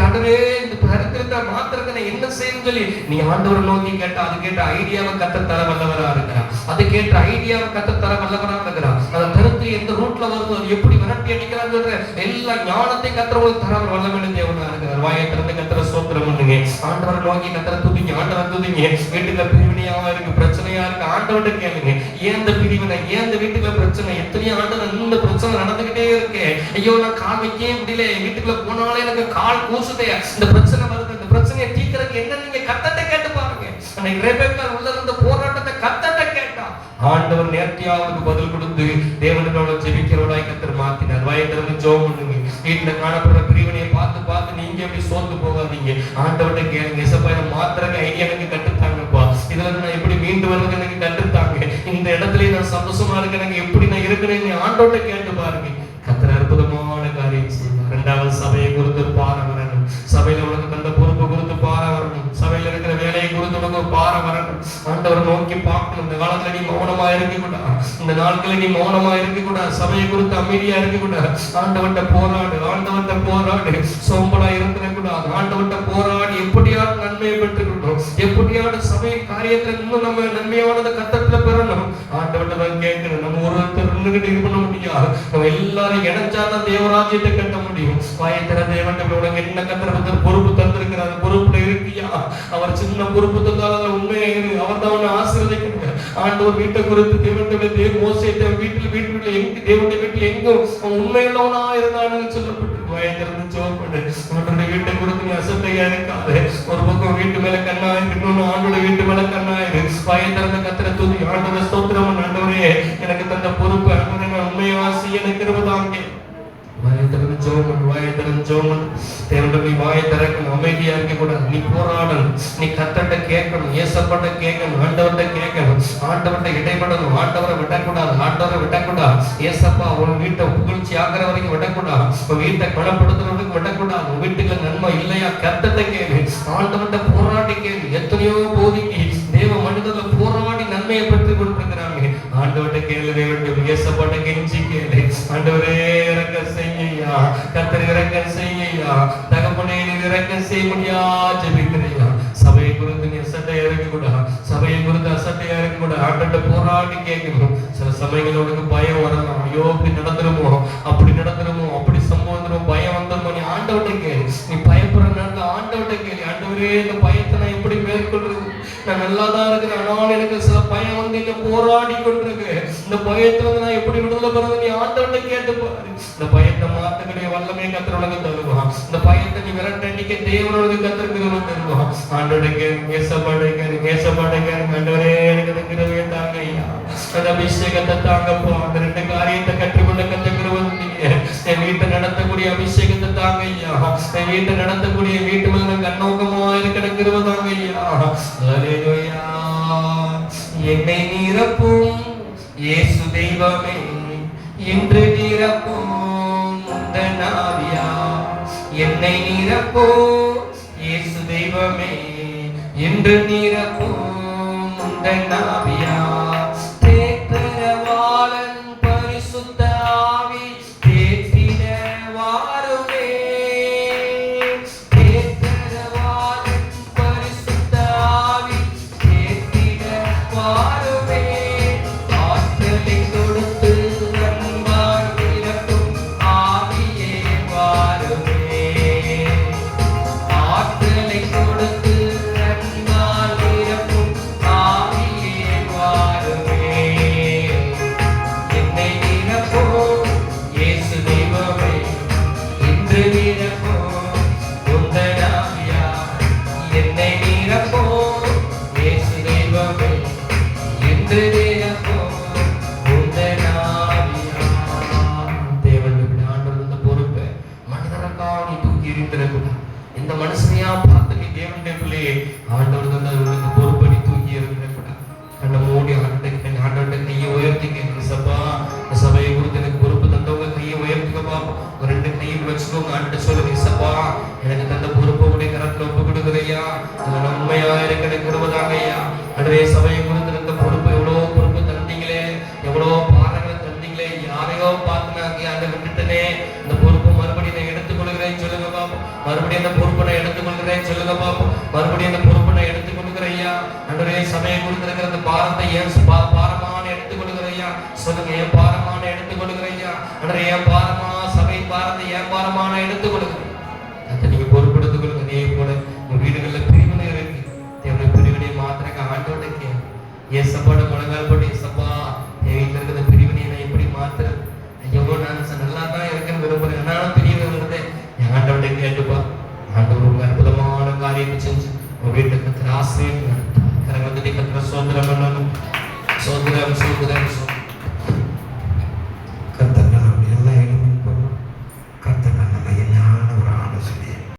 ஆண்டவரே இந்த தரித்திரத்தை மாத்திரத்தை நான் என்ன செய்யணும்னு சொல்லி நீ ஆண்டவரை நோக்கி கேட்டா அது கேட்ட ஐடியாவை கத்தத்தர வல்லவரா இருக்கிறான். அது கேட்ட ஐடியாவை கத்தத்தர வல்லவரா இருக்கிறான். அந்த தரித்திரியம் எந்த ரூட்ல வருது, அது எப்படி விரட்டி அடிக்கிறான்னு சொல்ற எல்லா ஞானத்தை கத்தரவங்களுக்கு தர வல்லவன் தேவனா இருக்கிறார். வாயை திறந்து கத்தரை ஸ்தோத்திரம் பண்ணுங்க. ஆண்டவரை நோக்கி கத்தரை துதிங்க, ஆண்டவரை துதிங்க. வீட்டுல பிரிவினையாவா இருக்கு, பிரச்சனையா இருக்கு, ஆண்டவர்கிட்ட கேளுங்க. ஏன் இந்த பிரிவினை, ஏன் இந்த வீட்டுக்குள்ள பிரச்சனை, எத்தனையோ ஆண்டு இந்த பிரச்சனை நடந்துகிட்டே இருக்கு. ஐயோ நான் கால் வைக்கவே முடியல, வீட்டுக்குள்ள போனாலே எனக்கு கால் கூசுதே, இந்த பிரச்சனை வருது. இந்த பிரச்சனையை தீர்க்கறதுக்கு என்ன நீங்க கர்த்தர்ட்ட கேட்டு பாருங்க. அன்னைக்கு ரெபெக்கா உள்ள இருந்த போராட்டத்தை கர்த்தர்ட்ட கேட்டா ஆண்டவர் நேர்த்தியா அவருக்கு பதில் கொடுத்து தேவனோட ஜெபிக்கிறவராய் கர்த்தர் மாத்தினார். வாயை திறந்து ஜெபம் பண்ணுங்க. வீட்டுல காணப்படுற பிரிவினையை பார்த்து பார்த்து நீங்க எப்படி சோர்ந்து போகாதீங்க. ஆண்டவர்கிட்ட கேளுங்க. இசப்பா மாத்திரங்க ஐடியா எனக்கு கட்டுத்தாங்கப்பா, இதுல நான் எப்படி மீண்டு வருவது எனக்கு கட்டுத்தாங்க, இந்த இடத்துல நான் சந்தோஷமா இருக்கேன், எனக்கு எப்படி நான் இருக்கிறேன்னு ஆண்டவர்கிட்ட கேட்டு பாருங்க. கர்த்தர் அற்புதமான காரியம் செய்வார். இரண்டாவது சபையை குறித்து பாரம் வரணும். சபையில உனக்கு தந்த பொறுப்பு குறித்து பாரம் வரணும். சபையில இருக்கிற வேலையை குறித்து உனக்கு பாரம் வரணும். ஆண்டவரை நோக்கி பார்க்கணும். இந்த காலத்துல நீ மௌனமா இருக்க கூடாது, இந்த நாட்களில் நீ மௌனமா இருக்க கூடாது, சபையை குறித்து அமைதியா இருக்க கூடாது. ஆண்டவர்கிட்ட போராடு, ஆண்டவர்கிட்ட போராடு. சோம்பலா இருக்க கூடாது. ஆண்டவர்கிட்ட போராடி எப்படியாவது நன்மையை பெற்றுக்கணும், எப்படியாவது சபை காரியத்துல இன்னும் நம்ம நன்மையானதை கத்தத்துல பெறணும். ஆண்டவர்கிட்ட தான் கேட்கணும். நம்ம ஒருத்தர் நின்றுகிட்டு இது பண்ண முடியாது. நம்ம எல்லாரும் இணைஞ்சாதான் தேவராஜ்யத்தை கட்ட முடியும். வாயை திற தேவன்கிட்ட உனக்கு என்ன கத்தர் பொறுப்பு தந்திருக்கிறார், பொறுப்புல இருக்கியா? அவர் சின்ன பொறுப்பு தந்தாலும் உண்மையா இரு, அவர் தான் உன்னை ஆசீர்வதிக்கணும். ஆண்டவர் வீட்டை குறித்து தேவனுடைய மோசேத்தை வீட்டுல எங்க தேவனுடைய வீட்டுல எங்கும் உண்மையுள்ளவனா இருந்தான்னு சொல்லப்பட்டு வாயை திறந்து ஜெபம் பண்ணு. உன்னுடைய வீட்டை குறித்து நீ அசட்டையா இருக்காது. ஒரு பக்கம் வீட்டு மேல கண்ணாயிரு, இன்னொன்னு ஆண்டோட வீட்டு மேல கண்ணாயிரு. வாயை திறந்த கத்தரை துதி. ஆண்டவரை ஸ்தோத்திரம். ஆண்டவரே எனக்கு தந்த பொறுப்பு ஆண்டவரே உண்மையா செய்ய எனக்கு இருபதாங்க. வாயை திறந்து ஜெபம் பண்ணு. வாயை திறந்து ஜெபம் பண்ணு. தேவனுடைய வாயை திறக்கணும். அமைதியா இருக்க கூடாது. நீ போராடணும். நீ கர்த்தர்ட்ட கேட்கணும், ஏசப்பாட்ட கேட்கணும், ஆண்டவர்கிட்ட கேட்கணும், ஆண்டவர்கிட்ட இடைப்படணும். ஆண்டவரை விடக்கூடாது, ஆண்டவரை விடக்கூடாது. ஏசப்பா உன் வீட்டை புகழ்ச்சி ஆகிற வரைக்கும் விடக்கூடாது. உன் வீட்டை குணப்படுத்துறதுக்கு விடக்கூடாது. உன் வீட்டுக்கு நன்மை இல்லையா கர்த்தர்ட்ட கேளு, ஆண்டவர்கிட்ட போராடி கேளு. எத்தனையோ போதிக்கு தேவ மனிதர்கள் போராடி நன்மையை பெற்றுக் கொண்டிருக்கிறாங்க. ஆண்டவர்கிட்ட கேளு, தேவனுடைய ஏசப்பாட்ட கெஞ்சி கேளு. ஆண்டவரே இரக்கம் செய்யா, கர்த்தர் இரக்கம் செய்யா, தகப்பனே நீர் இரக்கம் செய்ய முடியா ஜெபிக்கிறியா? சபையை குறித்து நீ அசட்டையா இருக்க கூடாது, சபையை குறித்து அசட்டையா இருக்க கூடாது. ஆண்டவர்கிட்ட போராடி கேட்கணும். சில சமயங்கள் உனக்கு பயம் வரலாம். ஐயோ இப்படி நடந்துருமோ, அப்படி நடந்துருமோ, அப்படி சம்பவம் பயம் வந்துருமோ. நீ ஆண்டவர்கிட்ட கேளு. நீ பயப்படுற நேரத்துல ஆண்டவர்கிட்ட கேளு. ஆண்டவரே இந்த பயத்தை நான் எப்படி மேற்கொள்றது? நான் நல்லாதான் இருக்கிறேன், ஆனால் எனக்கு சில பயம் வந்து என்ன போராடி கொண்டிருக்கு. இந்த பயத்துல வந்து நான் எப்படி விடுதலை பெறது? நீ ஆண்டவர்கிட்ட கேட்டு பாரு. இந்த பயத்தை மாத்தக்கூடிய வல்லமே கர்த்தர் உனக்கு தருவான். இந்த பயத்தை நீ விரட்டடிக்க தேவனுக்கு கர்த்தர் கிருபை தருவான். ஆண்டவர்கிட்ட கேளு, ஏசப்பாட்ட கேளு, ஏசப்பாட்ட கேளு. ஆண்டவரே எனக்கு இந்த கிருபையை தாங்க ஐயா, அந்த அபிஷேகத்தை தாங்கப்போ. அந்த ரெண்டு காரியத்தை கற்றுக்கொள்ள கத்த கிருபை தந்தீங்க. என் வீட்டை நடத்தக்கூடிய அபிஷேகத்தை தாங்க ஐயா. என் வீட்டை நடத்தக்கூடிய வீட்டு மேல கண்ணோக்கமா இருக்கிற கிருபை தாங்க ஐயா. அல்லேலூயா. என்னை நிரப்பும் இயேசு தெய்வமே, இன்று நிரப்பும் உந்தன் ஆவியா. என்னை நிரப்பும் இயேசு தெய்வமே, இன்று நிரப்பும் உந்தன் ஆவியா. தேற்றரவாளன் பரிசுத்த ஆவி தேற்றிட வாருமே. தேற்றரவாளன் பரிசுத்த ஆவி தேற்றிட வாருமே. ஆற்றலை கொடுத்து அன்பால் நிரப்பும் ஆவியே வாருமே. ஆற்றலை கொடுத்து அன்பால் நிரப்பும் ஆவியே வாருமே. இருக்கக்கூடாது. இந்த மனுஷனையா பார்த்து நீ தேவனுடைய பிள்ளையே ஆண்டவர் தந்தவர்களுக்கு பொறுப்படி தூக்கி இருக்கக்கூடாது. கண்ணை மூடி ஆண்டவர்கிட்ட கையை உயர்த்திக்க. சபா சபையை குறித்து எனக்கு பொறுப்பு தந்தவங்க கையை உயர்த்திக்கப்பா. ஒரு 2 கையில் வச்சுக்கோங்க. ஆண்டு சொல்லுங்க, சபா எனக்கு தந்த பொறுப்பை உடைய கரத்துல ஒப்பு கொடுக்குறையா, உண்மையா இருக்கிற கிருபைதாங்க ஐயா. அன்றைய சபையை குறித்து இருந்த பொறுப்பு, எவ்வளோ பொறுப்பு தந்தீங்களே, எவ்வளோ பாரங்களை தந்தீங்களே, யாரையோ பார்த்து நான் அதை விட்டுட்டனே. இந்த பொறுப்பு மறுபடியும் நான் எடுத்துக்கொள்கிறேன் சொல்லுங்க பாப்போம். மறுபடியும் அந்த பொறுப்பை நான் எடுத்துக்கொள்கிறேன் சொல்லுங்க பாப்போம். மறுபடியும் அந்த பொறுப்பை நான் எடுத்துக்கொள்கிறேன் ஐயா. அன்றைய சபையை குறித்து இருக்கிற அந்த பாரத்தை ஏன் பாரமான எடுத்துக்கொள்கிறேன் ஐயா. சொல்லுங்க, என் பாரமான எடுத்துக்கொள்கிறேன் ஐயா. அன்றைய பாரமா சபை பாரத்தை ஏன் பாரமான எடுத்துக்கொள்கிறேன். அதை நீங்க பொறுப்பெடுத்துக் கொள்ளுங்க. அதே போல உங்க வீடுகளில் பிரிவினை இருக்கு. தேவனுடைய பிரிவினை மாத்திரங்க ஆண்டவனுக்கு ஏசப்பாட முழங்கால் போட்டு, ஏசப்பா என் வீட்டில் இருக்கிற பிரிவினை நான் எப்படி மாத்துறது? ஐயோ நான் நல்லா தான் இருக்கேன்னு விரும்புறேன், என்னாலும் பிரிவினை வருது. என் ஆண்டவனை கேட்டுப்பா. ஆண்டவர் உங்க அற்புதமான காரியத்தை செஞ்சு உங்க வீட்டுக்கு கத்துற ஆசிரியர் கத்துற வந்துட்டு கத்துற சோதனை பண்ணணும். சோதனை